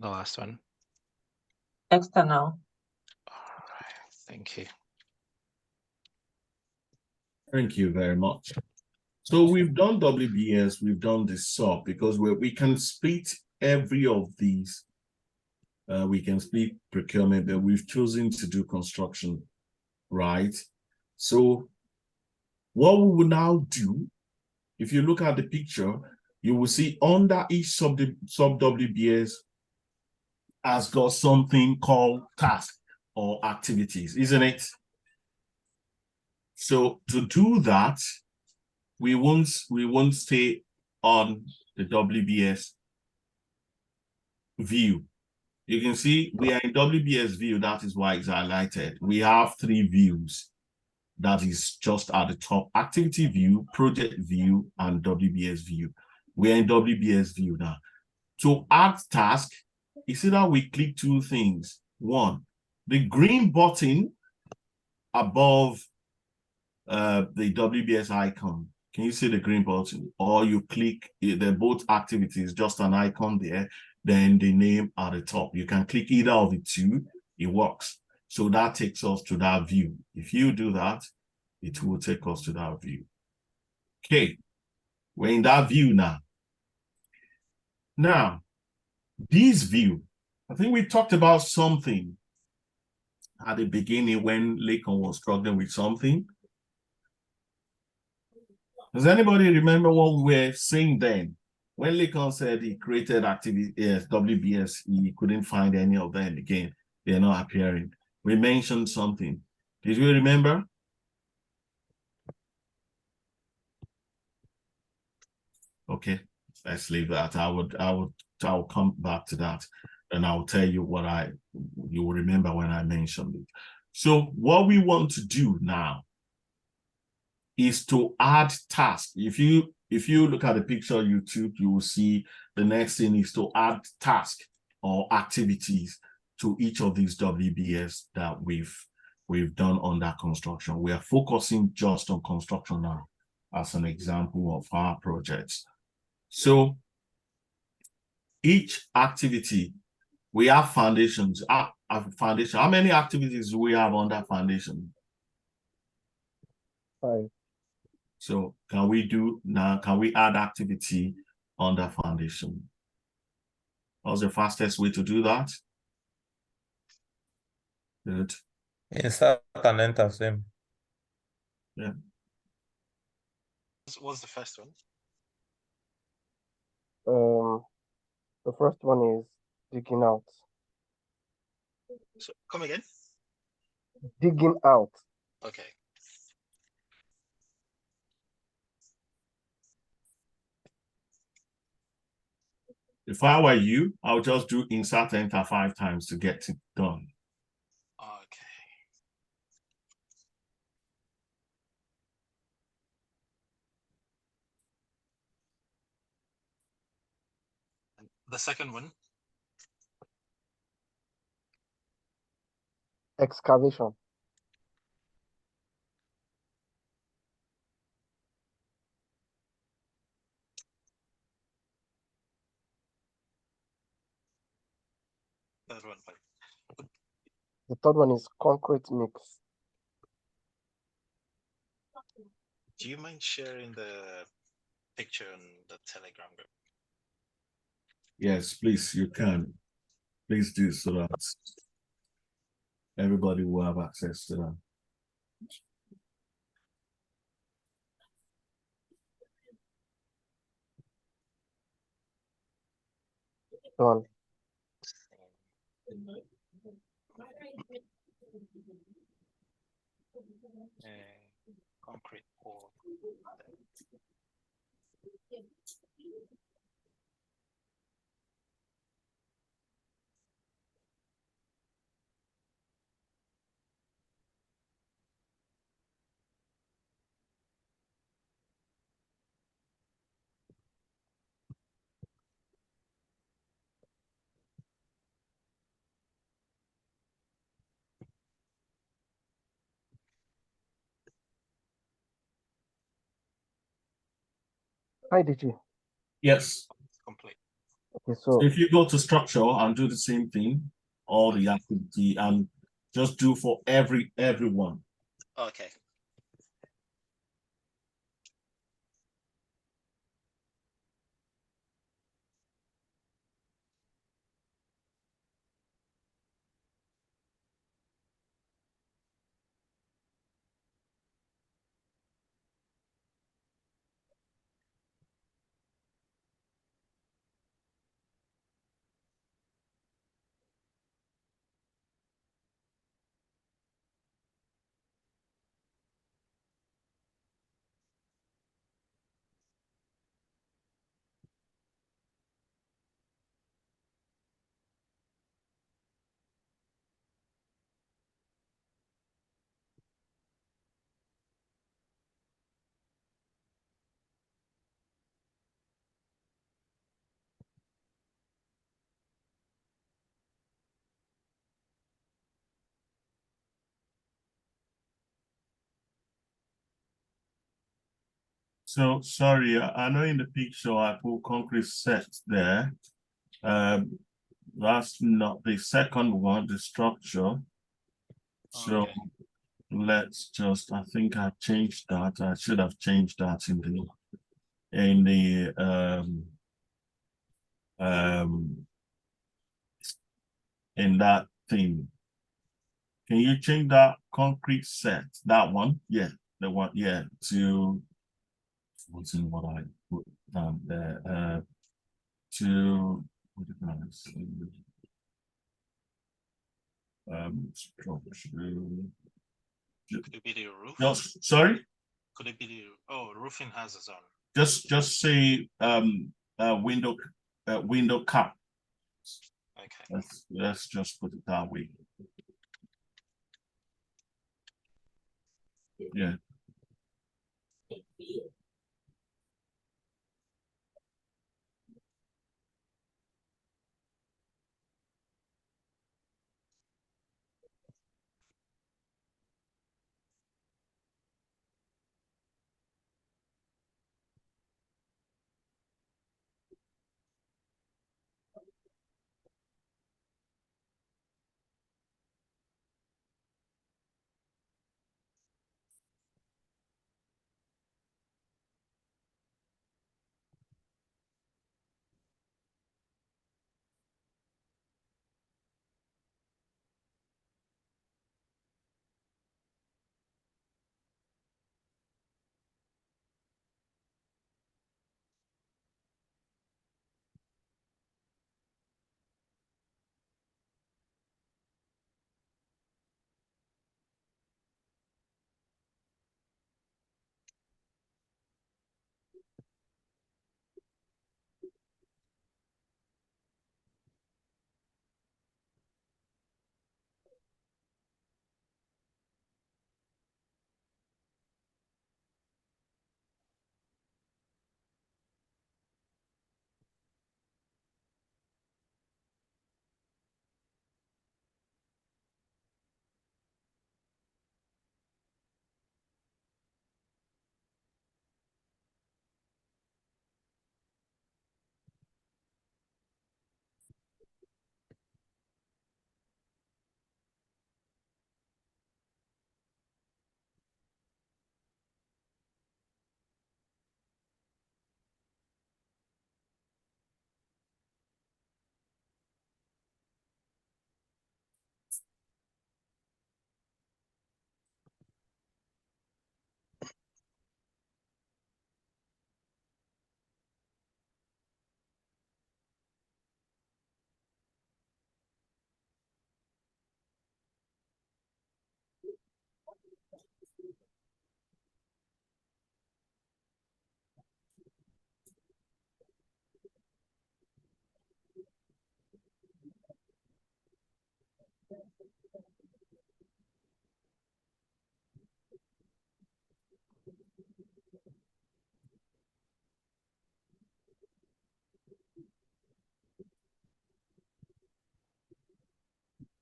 The last one. External. All right. Thank you. Thank you very much. So we've done WBS, we've done the sub because we can split every of these. We can split procurement, but we've chosen to do construction, right? So what we will now do, if you look at the picture, you will see under each sub WBS has got something called task or activities, isn't it? So to do that, we won't stay on the WBS view. You can see we are in WBS view, that is why it's highlighted. We have 3 views. That is just at the top: activity view, project view, and WBS view. We're in WBS view now. To add task, you see that we click 2 things. One, the green button above the WBS icon. Can you see the green button? Or you click, they're both activities, just an icon there, then the name at the top. You can click either of the 2, it works. So that takes us to that view. If you do that, it will take us to that view. Okay, we're in that view now. Now, this view, I think we talked about something at the beginning when Lakon was struggling with something. Does anybody remember what we were saying then? When Lakon said he created activity WBS, he couldn't find any of them again. They're not appearing. We mentioned something. Did you remember? Okay, let's leave that. I will come back to that, and I'll tell you what you will remember when I mentioned it. So what we want to do now is to add tasks. If you look at the picture you took, you will see the next thing is to add tasks or activities to each of these WBS that we've done under construction. We are focusing just on construction now as an example of our projects. So each activity, we have foundations. Foundation. How many activities do we have under foundation? 5. So can we add activity under foundation? What's the fastest way to do that? Good. Insert and enter same. Yeah. What's the first one? The first one is digging out. So come again? Digging out. Okay. If I were you, I would just do insert enter 5 times to get it done. Okay. And the second one? Excavation. Third one. The third one is concrete mix. Do you mind sharing the picture on the Telegram group? Yes, please, you can. Please do, so that everybody will have access to that. Done. Concrete pour. Hi, DG. Yes. Complete. Okay, So so if you go to structure and do the same thing, all the activity, and Just do for everyone. Okay. So sorry, I know in the picture I put concrete set there. That's not the second one, the structure. So Okay. let's just, I think I changed that. I should have changed that in the in that thing. Can you change that concrete set? That one? Yeah, the one, yeah, to what's in what I put down there. To what did I say? Structure. Could it be the roof? Just sorry? Could it be the roofing has its own? Just say window window cap. Okay. Let's just put it that way. Yeah.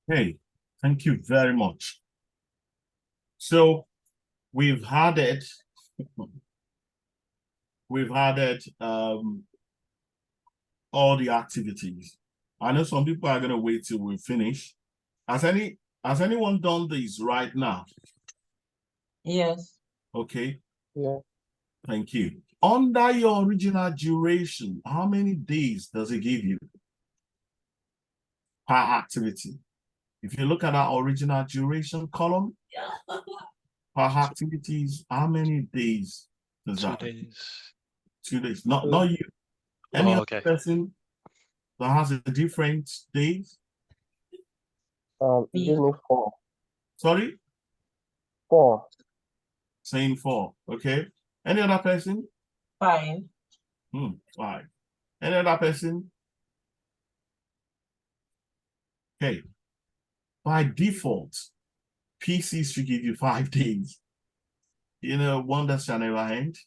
Hey, thank you very much. So we've added all the activities. I know some people are gonna wait till we finish. Has Has anyone done this right now? Yes. Okay, Yeah. thank you. Under your original duration, how many days does it give you per activity? If you look at our original duration column, per activities, how many days does 2 that? days. 2 days. Not you. Any Oh, other okay. person that has a different days? Give me 4. Sorry? 4. Saying 4. Okay. Any other person? 5. 5. Any other person? Okay. By default, PCs should give you 5 days. You know, wonders shall never end.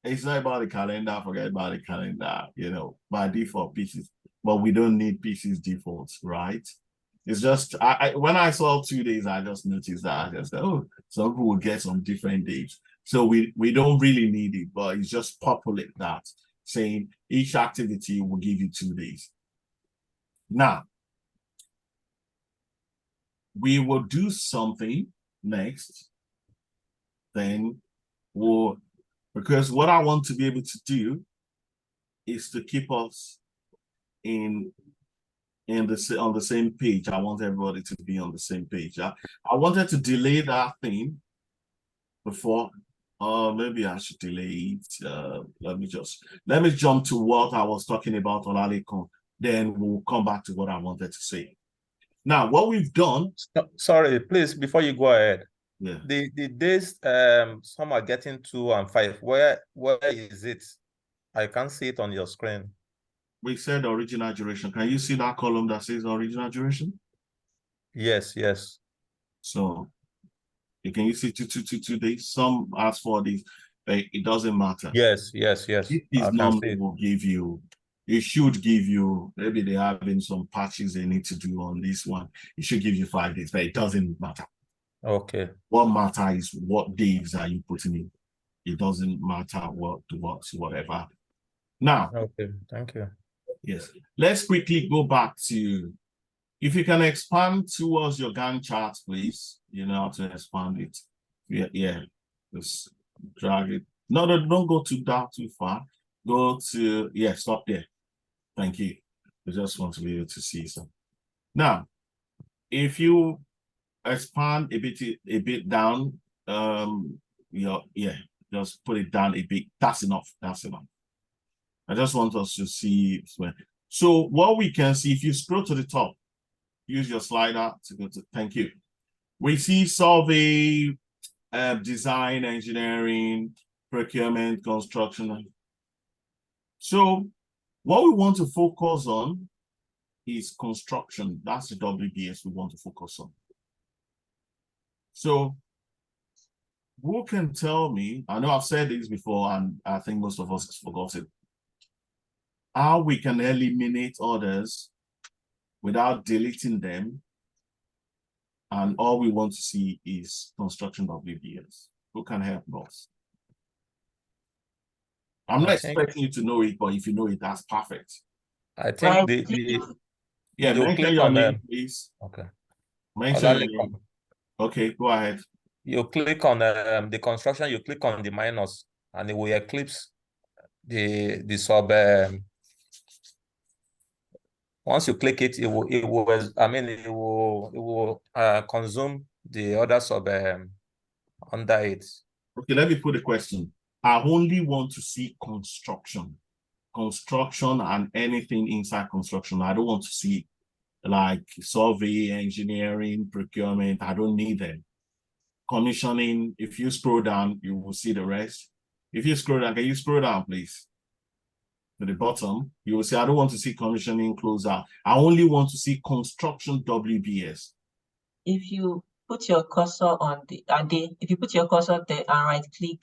It's not about the calendar, forget about the calendar, you know, by default PCs. But we don't need PCs defaults, right? It's just, when I saw 2 days, I just noticed that. I just said, oh, some people will get some different days. So we don't really need it, but it's just populate that, saying each activity will give you 2 days. Now, we will do something next, then because what I want to be able to do is to keep us on the same page. I want everybody to be on the same page. I wanted to delay that thing before. Maybe I should delay it. Let me jump to what I was talking about on Alikon. Then we'll come back to what I wanted to say. Now, what we've done. Sorry, please, before you go ahead. Yeah. The days some are getting 2 and 5. Where is it? I can't see it on your screen. We said original duration. Can you see that column that says original duration? Yes. So can you see 2 days? Some ask for these. It doesn't matter. Yes. If this number will give you, it should give you, maybe they're having some patches they need to do on this one. It should give you 5 days, but it doesn't matter. Okay. What matters is what days are you putting in. It doesn't matter whatever. Now, okay, thank you. Yes, let's quickly go back to, if you can expand towards your Gantt chart, please. You know how to expand it. Yeah. Just drag it. No, don't go too far. Go to, stop there. Thank you. I just want to be able to see some. Now, if you expand a bit down, just put it down a bit. That's enough. I just want us to see. So what we can see, if you scroll to the top, use your slider to go to, thank you. We see survey, design, engineering, procurement, construction. So what we want to focus on is construction. That's the WBS we want to focus on. So who can tell me, I know I've said this before, and I think most of us have forgotten, how we can eliminate others without deleting them, and all we want to see is construction WBS. Who can help us? I'm not expecting you to know it, but if you know it, that's perfect. I think mention your name, please. Okay. Mention your name. Okay, go ahead. You click on the construction, you click on the minus, and it will eclipse the sub. Once you click it, it will consume the other sub under it. Okay, let me put a question. I only want to see construction and anything inside construction. I don't want to see like survey, engineering, procurement. I don't need them. Commissioning, if you scroll down, you will see the rest. If you scroll down, can you scroll down, please? To the bottom, you will see, I don't want to see commissioning closeout. I only want to see construction WBS. If you put your cursor on if you put your cursor there and right click,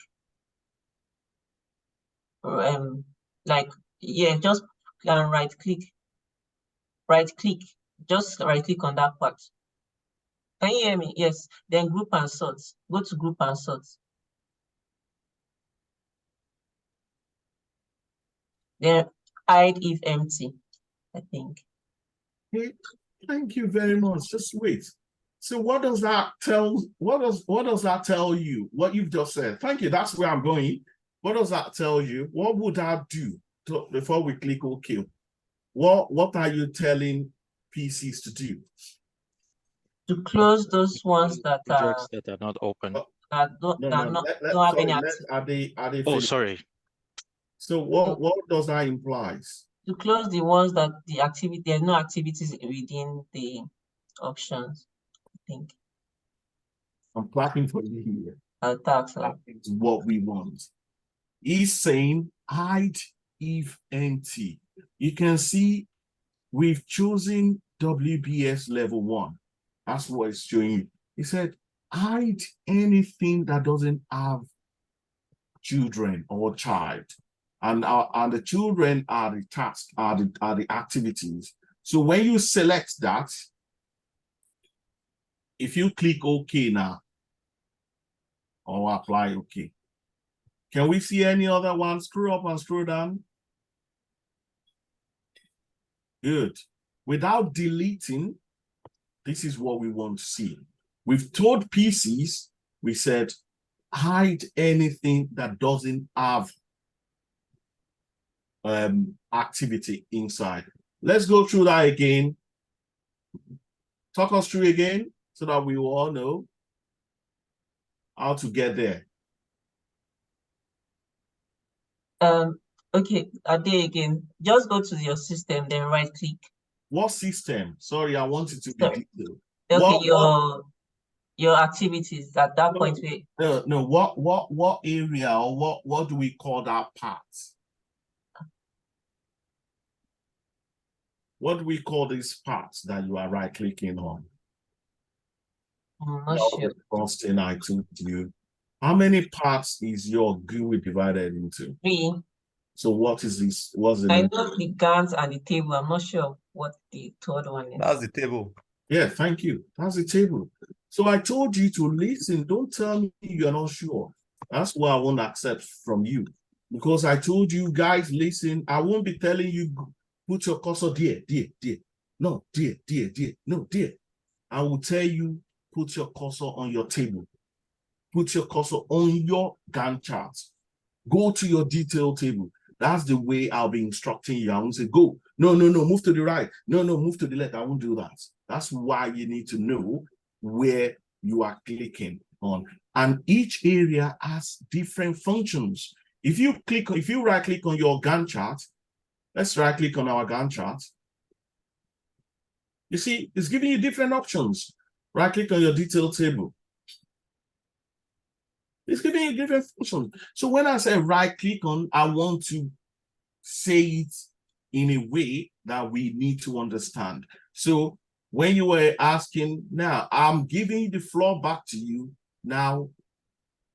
just right click, just right click on that part. Can you hear me? Yes. Then group and sort. Go to group and sort. Then hide if empty, I think. Thank you very much. Just wait. So what does that tell? What does that tell you? What you've just said. Thank you. That's where I'm going. What does that tell you? What would that do before we click OK? What are you telling PCs to do? To close those ones that Projects that are not open. don't have any activity. Are they Oh, finished? sorry. So what does that imply? To close the ones that there's no activities within the options, I think. I'm clapping for you here. That's what we want. He's saying hide if empty. You can see we've chosen WBS level 1. That's what it's showing you. He said hide anything that doesn't have children or child. And the children are the tasks, are the activities. So when you select that, if you click OK now, or apply OK, can we see any other one? Scroll up and scroll down. Good. Without deleting, this is what we want to see. We've told PCs, we said, hide anything that doesn't have activity inside. Let's go through that again. Talk us through again so that we will all know how to get there. Okay, Ade again. Just go to your system, then right click. What system? Sorry, I want it to be detailed. Okay, your activities at that point. No, what area or what do we call that part? What do we call these parts that you are right clicking on? I'm not sure. The first thing I told you. How many parts is your GUI divided into? 3. So what is this? What's the I know the GANs and the table. I'm not sure what the third one is. That's the table. Yeah, thank you. That's the table. So I told you to listen. Don't tell me you're not sure. That's what I won't accept from you. Because I told you guys, listen, I won't be telling you, put your cursor there. No, there. No, there. I will tell you, put your cursor on your table. Put your cursor on your Gantt chart. Go to your detail table. That's the way I'll be instructing you. I won't say, go. No, move to the right. No, move to the left. I won't do that. That's why you need to know where you are clicking on. And each area has different functions. If you right click on your Gantt chart, let's right click on our Gantt chart. You see, it's giving you different options. Right click on your detail table. It's giving you different functions. So when I say right click on, I want to say it in a way that we need to understand. So when you were asking, now I'm giving the floor back to you. Now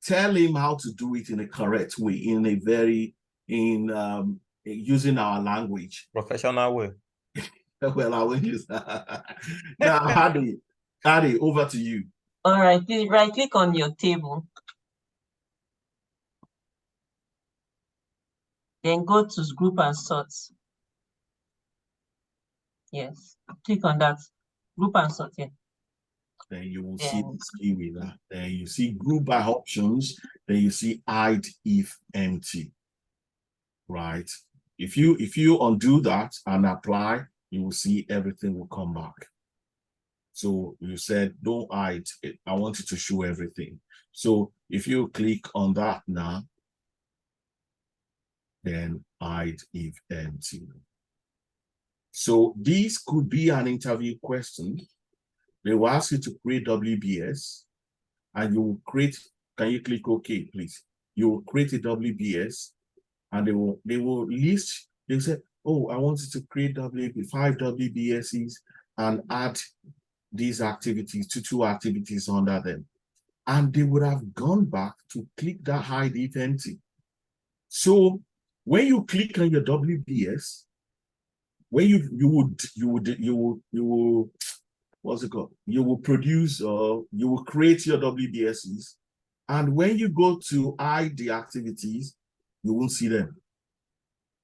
tell him how to do it in a correct way, in a very, using our language. Professional way. Well, I will use that. Now, Hadi, over to you. All right, please right click on your table. Then go to group and sort. Yes, click on that. Group and sort, yeah. Then you will see this key with that. Then you see group by options. Then you see hide if empty. Right. If you undo that and apply, you will see everything will come back. So you said don't hide it. I want you to show everything. So if you click on that now, then hide if empty. So this could be an interview question. They will ask you to create WBS, and you will create. Can you click OK, please? You will create a WBS, and they will list. They will say, "Oh, I want you to create 5 WBSs and add these activities, two activities under them," and they would have gone back to click that hide if empty. So when you click on your WBS, when you will what's it called? You will produce you will create your WBSs, and when you go to hide the activities, you won't see them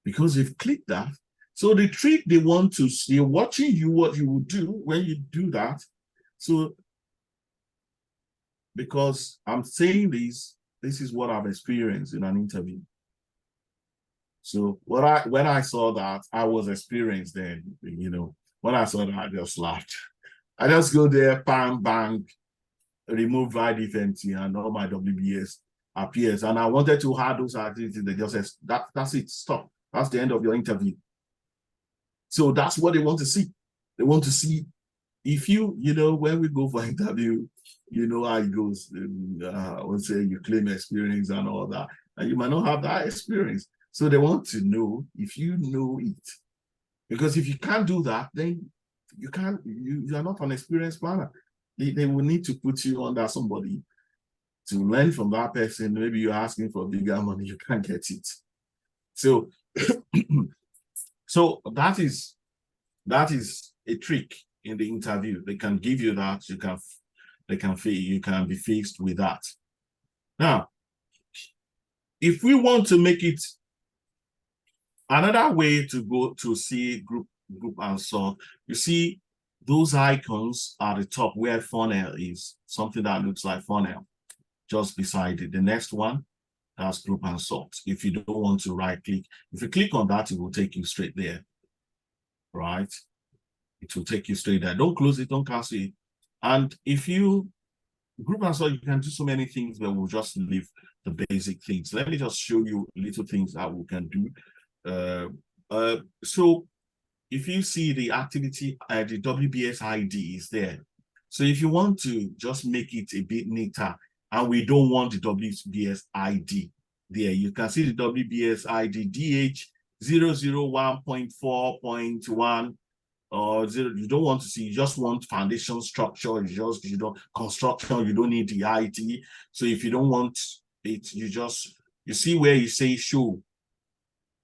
because you've clicked that. So the trick they want to see, watching you, what you will do when you do that. So, because I'm saying this is what I've experienced in an interview. So when I saw that, I was experienced then, you know, when I saw that, I just laughed. I just go there, bang, bang, remove ID empty, and all my WBS appears. And I wanted to have those activities. They just said, that's it, stop. That's the end of your interview. So that's what they want to see. They want to see if you know, when we go for interview, you know how it goes. I would say you claim experience and all that, and you might not have that experience. So they want to know if you know it. Because if you can't do that, then you can't, you are not an experienced planner. They will need to put you under somebody to learn from that person. Maybe you're asking for bigger money, you can't get it. So, so that is a trick in the interview. They can give you that, you can be fixed with that. Now, if we want to make it another way to go to see group and sort, you see those icons at the top where funnel is, something that looks like funnel, just beside it. The next one, that's group and sort. If you don't want to right click, if you click on that, it will take you straight there, right? It will take you straight there. Don't close it, don't cancel it. And if you group and sort, you can do so many things, but we'll just leave the basic things. Let me just show you little things that we can do. So if you see the activity, the WBS ID is there. So if you want to just make it a bit neater, and we don't want the WBS ID there, you can see the WBS ID DH001.4.1 or 0. You don't want to see, you just want foundation structure, you don't construction, you don't need the ID. So if you don't want it, you see where you say show,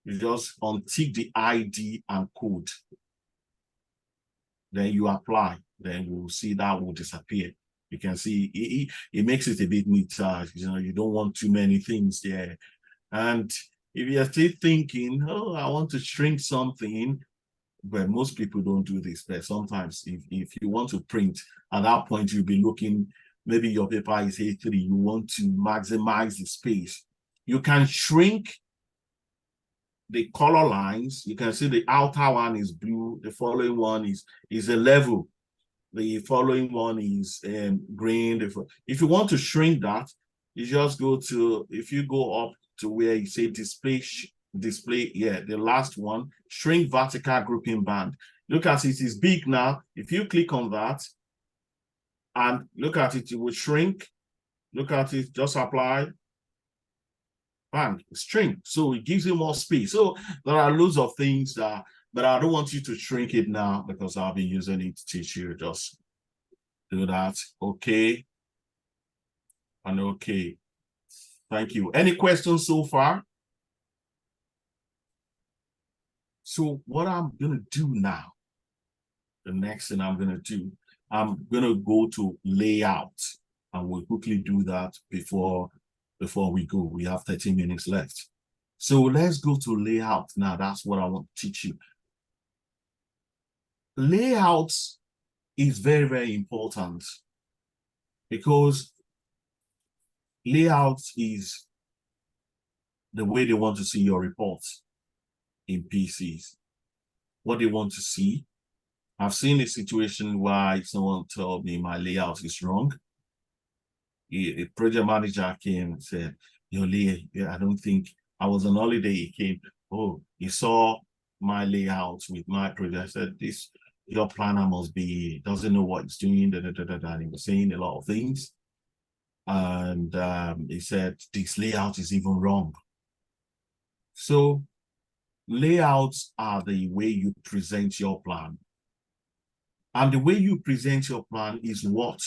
you just untick the ID and code. Then you apply, then we'll see that will disappear. You can see it makes it a bit neater. You know, you don't want too many things there. And if you're still thinking, oh, I want to shrink something, but most people don't do this. But sometimes if you want to print, at that point you'll be looking, maybe your paper is A3, you want to maximize the space. You can shrink the color lines. You can see the outer one is blue, the following one is a level, the following one is green. If you want to shrink that, you just go to, if you go up to where you say display, yeah, the last one, shrink vertical grouping band. Look at it, it's big now. If you click on that and look at it, it will shrink. Look at it, just apply, bang, shrink. So it gives you more space. So there are loads of things that, but I don't want you to shrink it now because I'll be using it to teach you. Just do that. Okay. And okay. Thank you. Any questions so far? So what I'm going to do now, the next thing I'm going to do, I'm going to go to layout, and we'll quickly do that before we go. We have 30 minutes left. So let's go to layout now. That's what I want to teach you. Layout is very, very important because layout is the way they want to see your reports in PCs. What they want to see. I've seen a situation where someone told me my layout is wrong. A project manager came and said, "Yo, Lee, I don't think," I was on holiday, he came, "Oh, he saw my layout with my project." I said, your planner must be, doesn't know what he's doing, and he was saying a lot of things. And he said, this layout is even wrong. So layouts are the way you present your plan. And the way you present your plan is what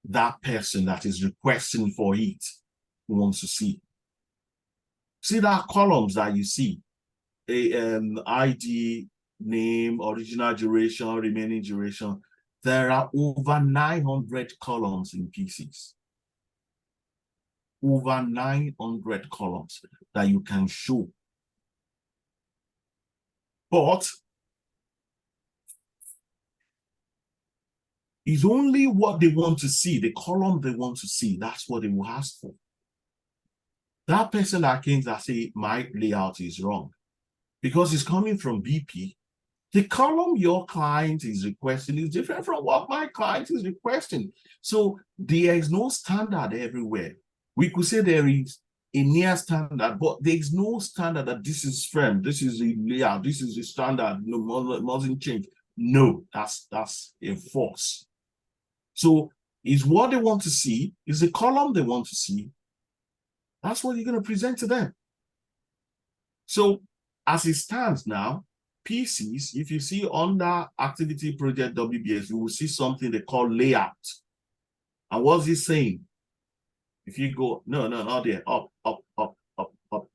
that person that is requesting for it wants to see. See that columns that you see, ID, name, original duration, remaining duration. There are over 900 columns in PCs. Over 900 columns that you can show. But it's only what they want to see, the column they want to see. That's what they will ask for. That person that came that say my layout is wrong because it's coming from BP. The column your client is requesting is different from what my client is requesting. So there is no standard everywhere. We could say there is a near standard, but there is no standard that this is firm, this is a layout, this is the standard, no, mustn't change. No, that's a force. So is what they want to see, is the column they want to see. That's what you're going to present to them. So as it stands now, PCs, if you see under Activity Project WBS, you will see something they call layout. And what's it saying? If you go, no, not there, up,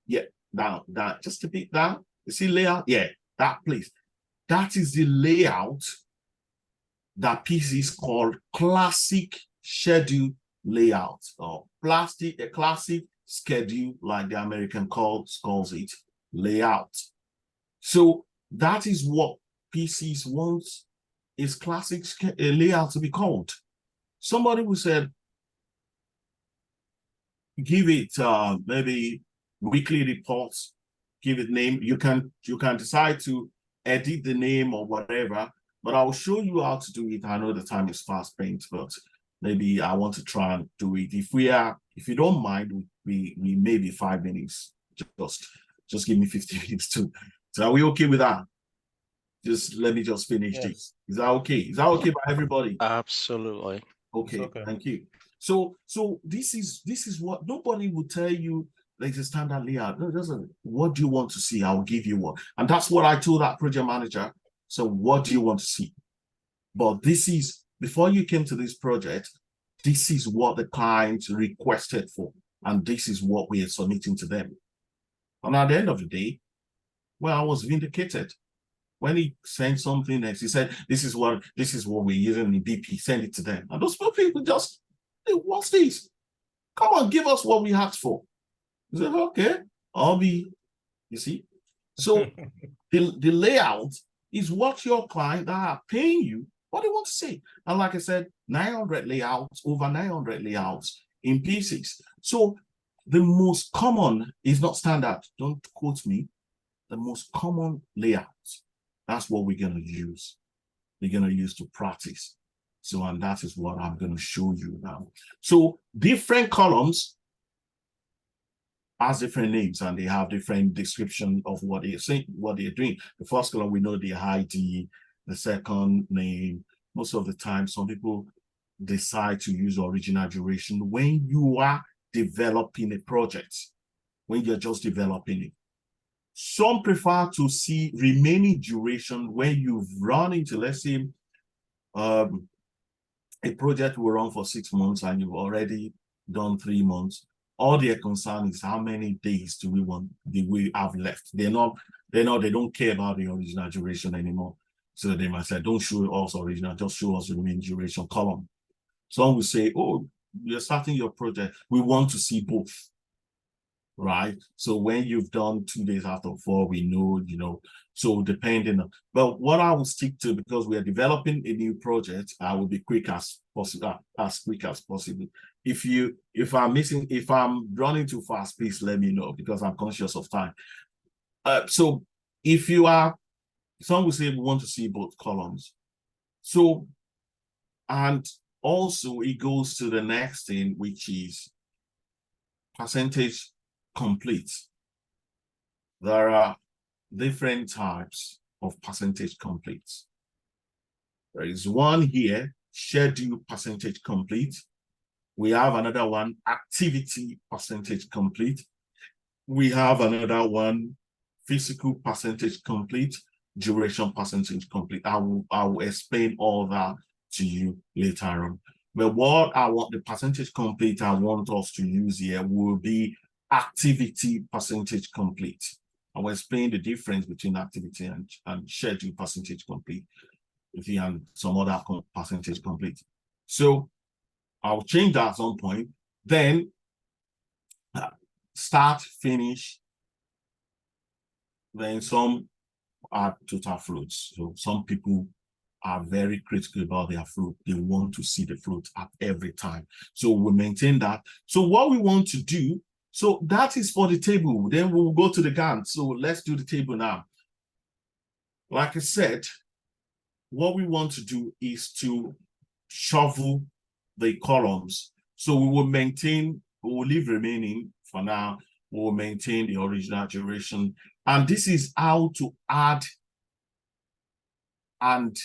yeah, down, just a bit down. You see layout? Yeah, that place. That is the layout that PCs called classic schedule layout, or a classic schedule, like the American calls it, layout. So that is what PCs want is classic layout to be called. Somebody who said, give it maybe weekly reports, give it name. You can decide to edit the name or whatever, but I'll show you how to do it. I know the time is fast spent, but maybe I want to try and do it. If you don't mind, we maybe 5 minutes. Just give me 15 minutes too. So are we okay with that? Just let me just finish this. Is that okay? Is that okay by everybody? Absolutely. Okay, Okay. thank you. So this is what nobody will tell you. Like a standard layout. No, it doesn't. What do you want to see? I'll give you one. And that's what I told that project manager. So what do you want to see? But this is, before you came to this project, this is what the client requested for. And this is what we are submitting to them. And at the end of the day, well, I was vindicated. When he sent something else, he said, this is what we're using in BP, send it to them. And those people just, hey, what's this? Come on, give us what we asked for. He said, okay, you see? So the layout is what your client that are paying you, what they want to see. And like I said, 900 layouts, over 900 layouts in P6. So the most common is not standard, don't quote me, the most common layouts. That's what we're going to use. We're going to use to practice. So, and that is what I'm going to show you now. So different columns has different names and they have different description of what they're saying, what they're doing. The first column, we know the ID, the second name. Most of the time, some people decide to use original duration when you are developing a project, when you're just developing it. Some prefer to see remaining duration when you've run into, let's say, a project will run for 6 months and you've already done 3 months. All their concern is how many days do we have left. They don't care about the original duration anymore. So they might say, don't show us original, just show us the remaining duration column. Some will say, oh, you're starting your project, we want to see both. Right? So when you've done 2 days out of 4, we know, so depending on, but what I will stick to, because we are developing a new project, I will be quick as possible, as quick as possible. If I'm running too fast, please let me know, because I'm conscious of time. So if you are, some will say we want to see both columns. So, and also it goes to the next thing, which is percentage complete. There are different types of percentage complete. There is one here, schedule percentage complete. We have another one, activity percentage complete. We have another one, physical percentage complete, duration percentage complete. I will explain all that to you later on. But what I want, the percentage complete I want us to use here will be activity percentage complete. I will explain the difference between activity and schedule percentage complete, and some other percentage complete. So I'll change that at some point. Then start, finish, then some add total floats. So some people are very critical about their float. They want to see the float at every time. So we maintain that. So what we want to do, so that is for the table. Then we'll go to the Gantt. So let's do the table now. Like I said, what we want to do is to shuffle the columns. So we will maintain, we will leave remaining for now. We will maintain the original duration. And this is how to add and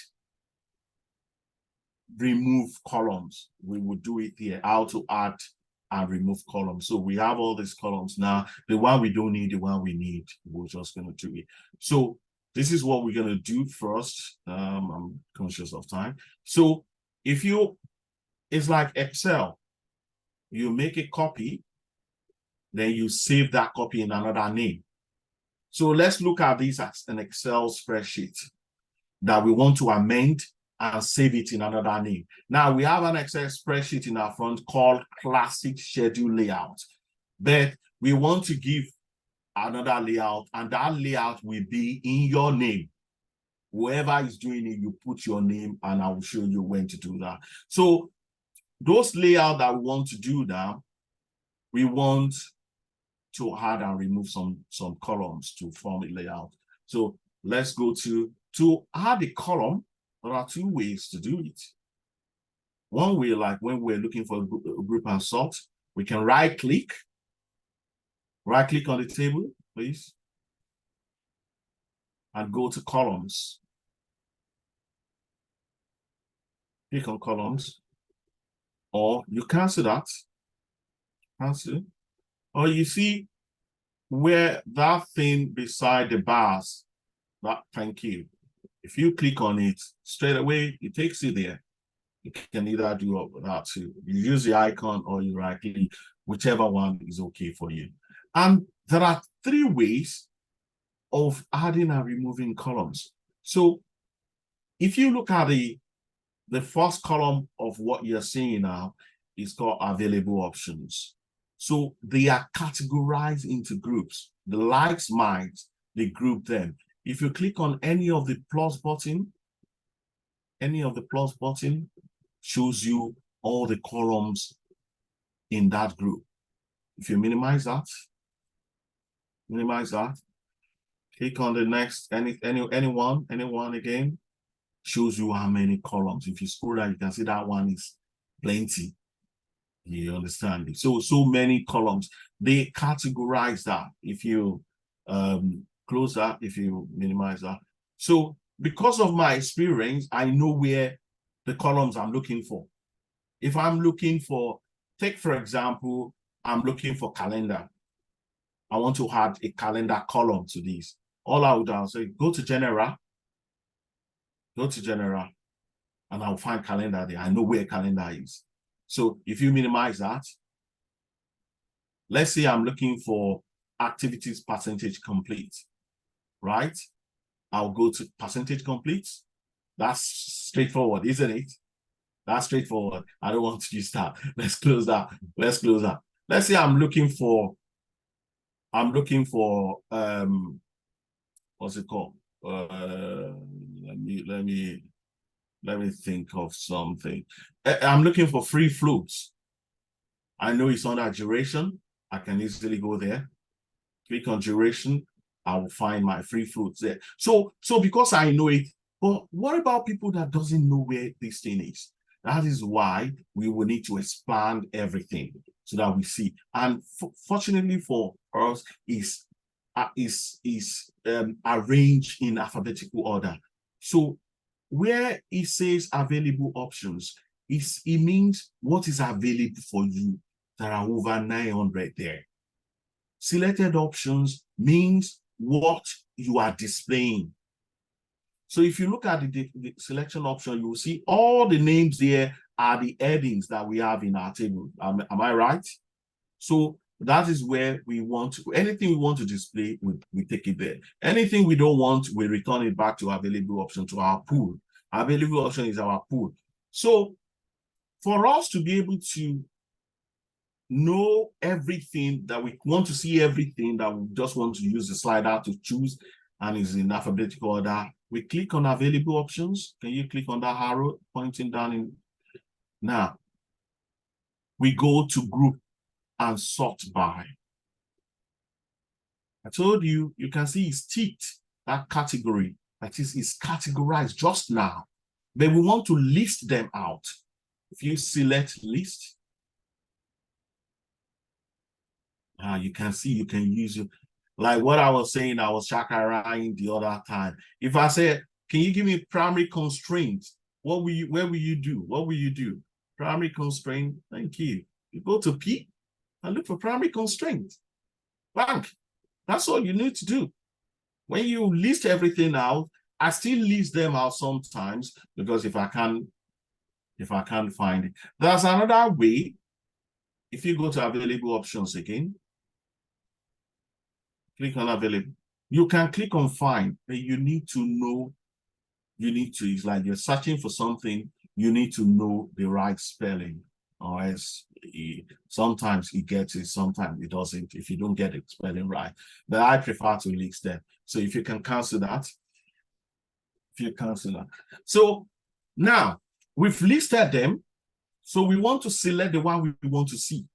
remove columns. We will do it here, how to add and remove columns. So we have all these columns now. The one we don't need, the one we need, we're just going to do it. So this is what we're going to do first. I'm conscious of time. So if you, it's like Excel. You make a copy, then you save that copy in another name. So let's look at this as an Excel spreadsheet that we want to amend and save it in another name. Now we have an Excel spreadsheet in our front called classic schedule layout, but we want to give another layout, and that layout will be in your name. Whoever is doing it, you put your name, and I will show you when to do that. So those layouts that we want to do now, we want to add and remove some columns to form a layout. So let's go to add a column. There are two ways to do it. One way, like when we're looking for a group and sort, we can right-click on the table, please, and go to columns. Click on columns, or you cancel that, or you see where that thing beside the bars, that thank you. If you click on it straight away, it takes you there. You can either do that too. You use the icon or you right click, whichever one is okay for you. And there are three ways of adding and removing columns. So if you look at the first column of what you're seeing now is called available options. So they are categorized into groups. The likes, minds, they group them. If you click on any of the plus button shows you all the columns in that group. If you minimize that, click on the next, anyone again, shows you how many columns. If you scroll down, you can see that one is plenty. You understand it? So many columns. They categorize that. If you close that, if you minimize that. So because of my experience, I know where the columns I'm looking for. If I'm looking for, take for example, I'm looking for calendar. I want to add a calendar column to this. All I would do is say, go to general, and I'll find calendar there. I know where calendar is. So if you minimize that, let's say I'm looking for activities percentage complete, right? I'll go to percentage complete. That's straightforward, isn't it? That's straightforward. I don't want to use that. Let's close that. Let's say I'm looking for what's it called? Let me think of something. I'm looking for free floats. I know it's under duration. I can easily go there. Click on duration. I will find my free floats there. So because I know it, but what about people that doesn't know where this thing is? That is why we will need to expand everything so that we see. And fortunately for us, is arranged in alphabetical order. So where it says available options, it means what is available for you. There are over 900 there. Selected options means what you are displaying. So if you look at the selection option, you will see all the names there are the headings that we have in our table. Am I right? So that is where we want to, anything we want to display, we take it there. Anything we don't want, we return it back to available option, to our pool. Available option is our pool. So for us to be able to know everything that we want to see, everything that we just want to use the slider to choose and is in alphabetical order. We click on available options. Can you click on that arrow pointing down in? Now, we go to group and sort by. I told you, you can see it's ticked, that category. That is, it's categorized just now. But we want to list them out. If you select list, you can see you can use it. Like what I was saying, I was chakaraing the other time. If I said, can you give me primary constraints? Where will you do? What will you do? Primary constraint, thank you. You go to P and look for primary constraint. Blank. That's all you need to do. When you list everything out, I still list them out sometimes because if I can't find it. There's another way. If you go to available options again, click on available. You can click on find, but you need to know, it's like you're searching for something, you need to know the right spelling, or else sometimes it gets it, sometimes it doesn't, if you don't get the spelling right. But I prefer to list them. So if you can cancel that, So now we've listed them. So we want to select the one we want to see,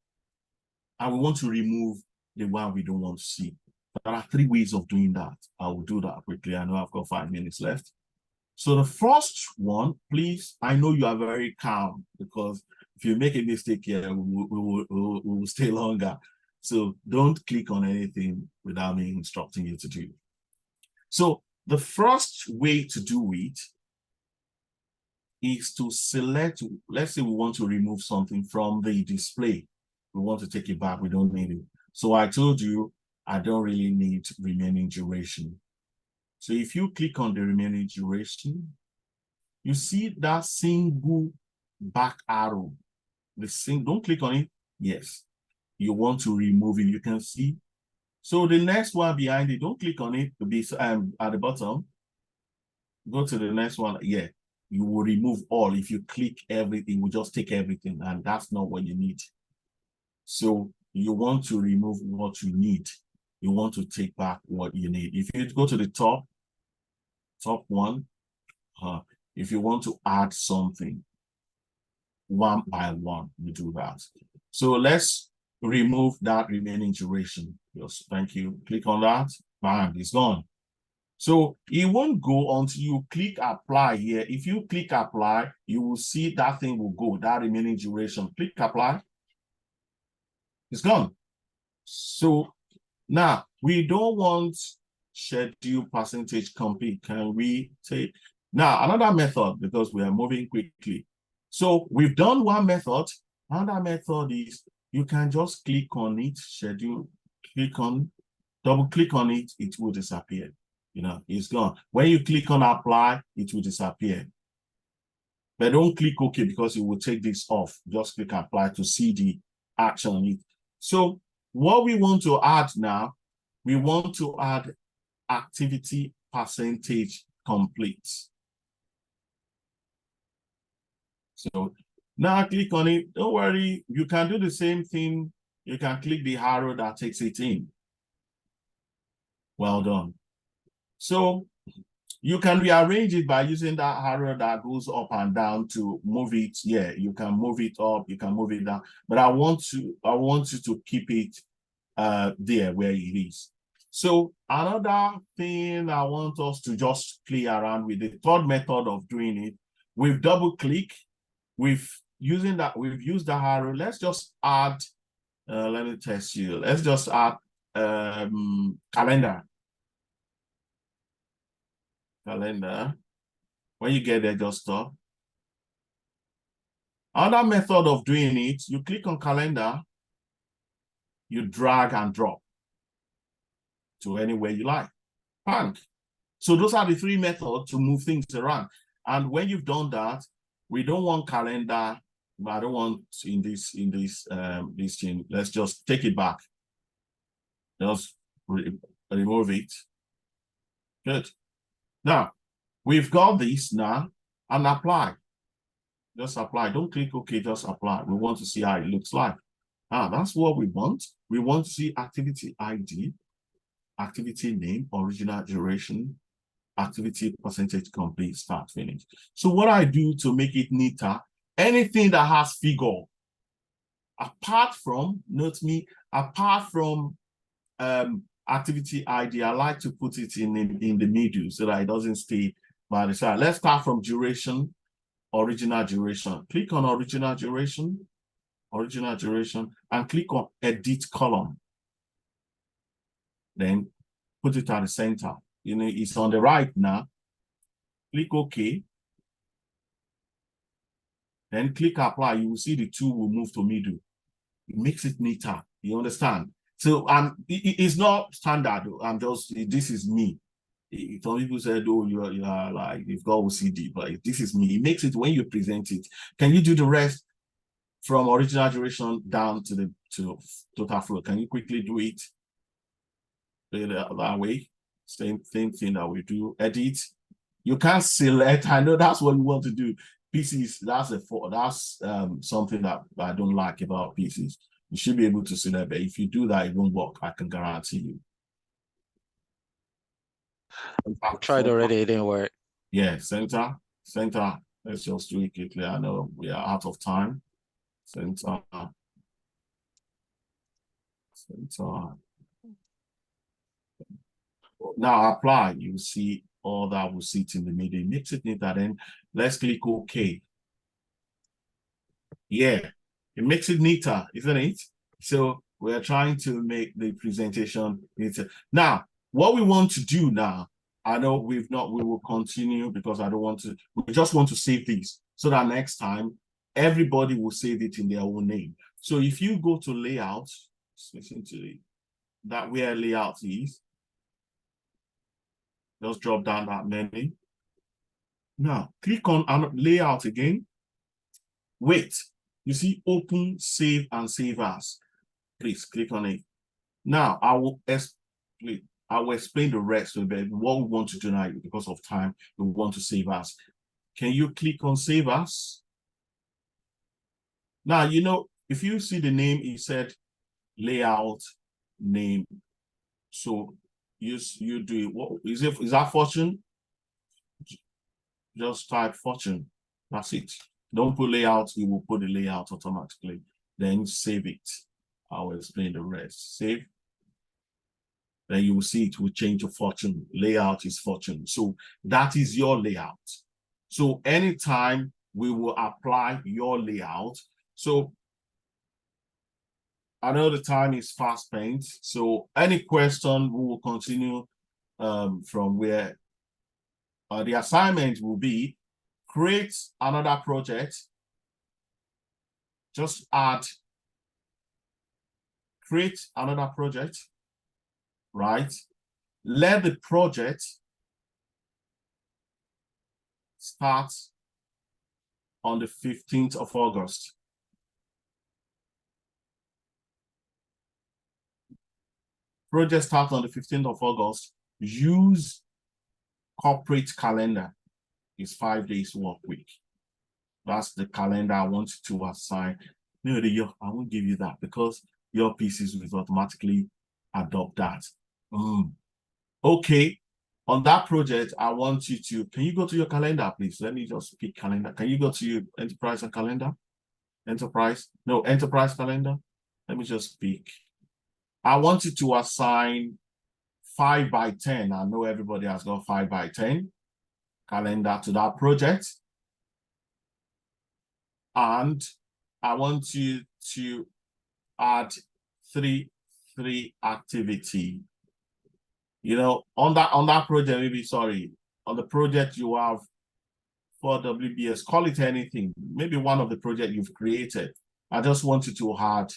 and we want to remove the one we don't want to see. There are 3 ways of doing that. I will do that quickly. I know I've got 5 minutes left. So the first one, please, I know you are very calm, because if you make a mistake here, we will stay longer. So don't click on anything without me instructing you to do. So the first way to do it is to select, let's say we want to remove something from the display. We want to take it back, we don't need it. So I told you, I don't really need remaining duration. So if you click on the remaining duration, you see that single back arrow. Don't click on it. Yes. You want to remove it, you can see. So the next one behind it, don't click on it, to be at the bottom. Go to the next one. Yeah, you will remove all. If you click everything, will just take everything, and that's not what you need. So you want to remove what you need. You want to take back what you need. If you go to the top one, if you want to add something, one by one, you do that. So let's remove that remaining duration. Yes, thank you. Click on that, bam, it's gone. So it won't go until you click apply here. If you click apply, you will see that thing will go, that remaining duration. Click apply, it's gone. So now we don't want schedule percentage complete. Can we take now another method, because we are moving quickly? So we've done one method. Another method is you can just click on it, schedule, double click on it, it will disappear. You know, it's gone. When you click on apply, it will disappear. But don't click OK, because it will take this off. Just click apply to see the action on it. So what we want to add now, we want to add activity percentage complete. So now click on it. Don't worry, you can do the same thing. You can click the arrow that takes it in. Well done. So you can rearrange it by using that arrow that goes up and down to move it. Yeah, you can move it up, you can move it down. But I want you to keep it there where it is. So another thing I want us to just play around with, the third method of doing it, we've double click, we've used that arrow. Let's just add, let me test you. Let's just add calendar. When you get there, just stop. Another method of doing it, you click on calendar, you drag and drop to anywhere you like. Bang. So those are the 3 methods to move things around. And when you've done that, we don't want calendar, but I don't want in this thing. Let's just take it back. Just remove it. Good. Now, we've got this now, and apply. Just apply. Don't click OK, just apply. We want to see how it looks like. That's what we want. We want to see activity ID. activity name, original duration, activity percentage complete, start, finish. So what I do to make it neater, anything that has figure, apart from, note me, apart from activity ID, I like to put it in the middle so that it doesn't stay by the side. Let's start from duration, original duration. Click on original duration, and click on edit column. Then put it at the center. You know, it's on the right now. Click OK. Then click apply. You will see the two will move to middle. It makes it neater. You understand? So it's not standard. I'm just, this is me. Some people said, oh, you are like, you've got OCD, but this is me. It makes it when you present it. Can you do the rest from original duration down to total flow? Can you quickly do it that way? Same thing that we do. Edit. You can't select. I know that's what you want to do. PCs, that's something that I don't like about PCs. You should be able to select, but if you do that, it won't work. I can guarantee you. I tried already, it didn't work. Yeah, center. Let's just do it quickly. I know we are out of time. Center. Now apply. You see all that will sit in the middle. Mix it neater. Then let's click OK. Yeah, it makes it neater, isn't it? So we're trying to make the presentation neater. Now, what we want to do now, I know we will continue because I don't want to, we just want to save this so that next time everybody will save it in their own name. So if you go to layout, listen to that where layout is, just drop down that menu. Now click on layout again. Wait, you see open, save, and save as. Please click on it. Now I will explain the rest of it. What we want to do now, because of time, we want to save as. Can you click on save as? Now, you know, if you see the name, it said layout name. So you do it. What is it? Is that Fortune? Just type Fortune. That's it. Don't put layout, it will put the layout automatically. Then save it. I will explain the rest. Save. Then you will see it will change to Fortune. Layout is Fortune. So that is your layout. So anytime we will apply your layout. So I know the time is fast spent. So any question, we will continue from where the assignment will be. Create another project. Just create another project, right? Let the project start on the 15th of August. Project start on the 15th of August. Use corporate calendar. It's 5 days work week. That's the calendar I want you to assign. No, I won't give you that because your pieces will automatically adopt that. Okay. On that project, I want you to, can you go to your calendar, please? Let me just pick calendar. Can you go to your enterprise and calendar? Enterprise calendar. Let me just pick. I want you to assign 5 by 10. I know everybody has got 5 by 10 calendar to that project. And I want you to add three activity. You know, on that project, maybe sorry, on the project you have 4 WBS, call it anything, maybe one of the project you've created. I just want you to add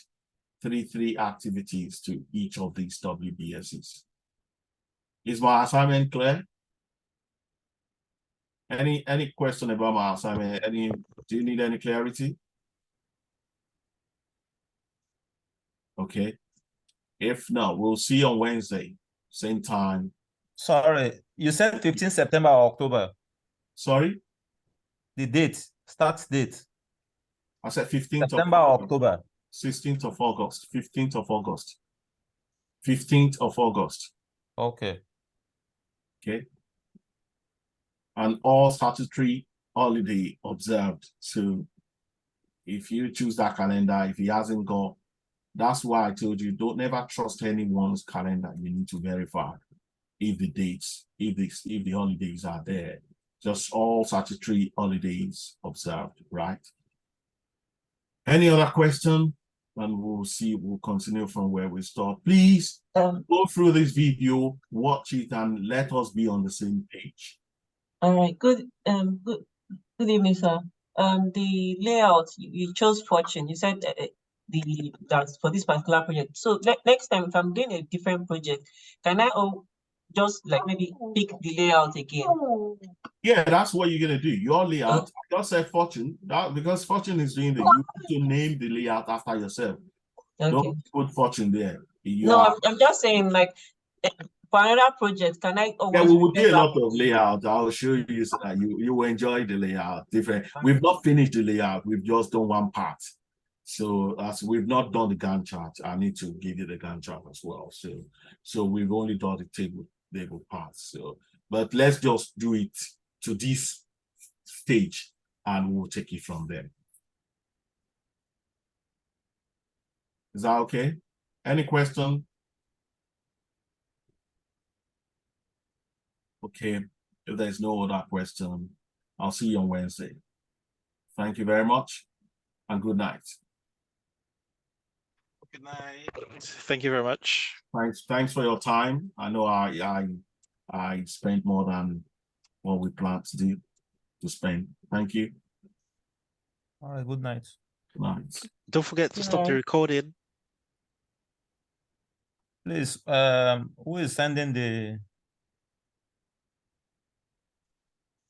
three activities to each of these WBSs. Is my assignment clear? Any question about my assignment? Do you need any clarity? Okay. If not, we'll see you on Wednesday, same time. Sorry, you said 15 September or October? Sorry? The date, start date. I said 15th September of or October? 16th of August, 15th of August. 15th of August. Okay. Okay. And all statutory holiday observed. So if you choose that calendar, if he hasn't got, that's why I told you, don't never trust anyone's calendar. You need to verify if the dates, if the holidays are there. Just all statutory holidays observed, right? Any other question? And we'll continue from where we start. Please go through this video, watch it, and let us be on the same page. All right, good evening, sir. The layout, you chose Fortune. You said that's for this particular project. So next time, if I'm doing a different project, can I just like maybe pick the layout again? Yeah, that's what you're gonna do. Your layout, I just said Fortune, that because Fortune is doing the, you need to name the layout after yourself. Okay. Don't put Fortune there. I'm just saying, like, for another project, can I always? Yeah, we will do a lot of layout. I'll show you so that you will enjoy the layout. Different. We've not finished the layout. We've just done one part. So as we've not done the Gantt chart, I need to give you the Gantt chart as well. So we've only done the table parts. So, but let's just do it to this stage, and we'll take it from there. Is that okay? Any question? Okay, if there's no other question, I'll see you on Wednesday. Thank you very much, and good night. Good night. Thank you very much. Thanks for your time. I know I spent more than what we planned to spend. Thank you. All right, good night. Good night. Don't forget to stop the recording. Please, who is sending the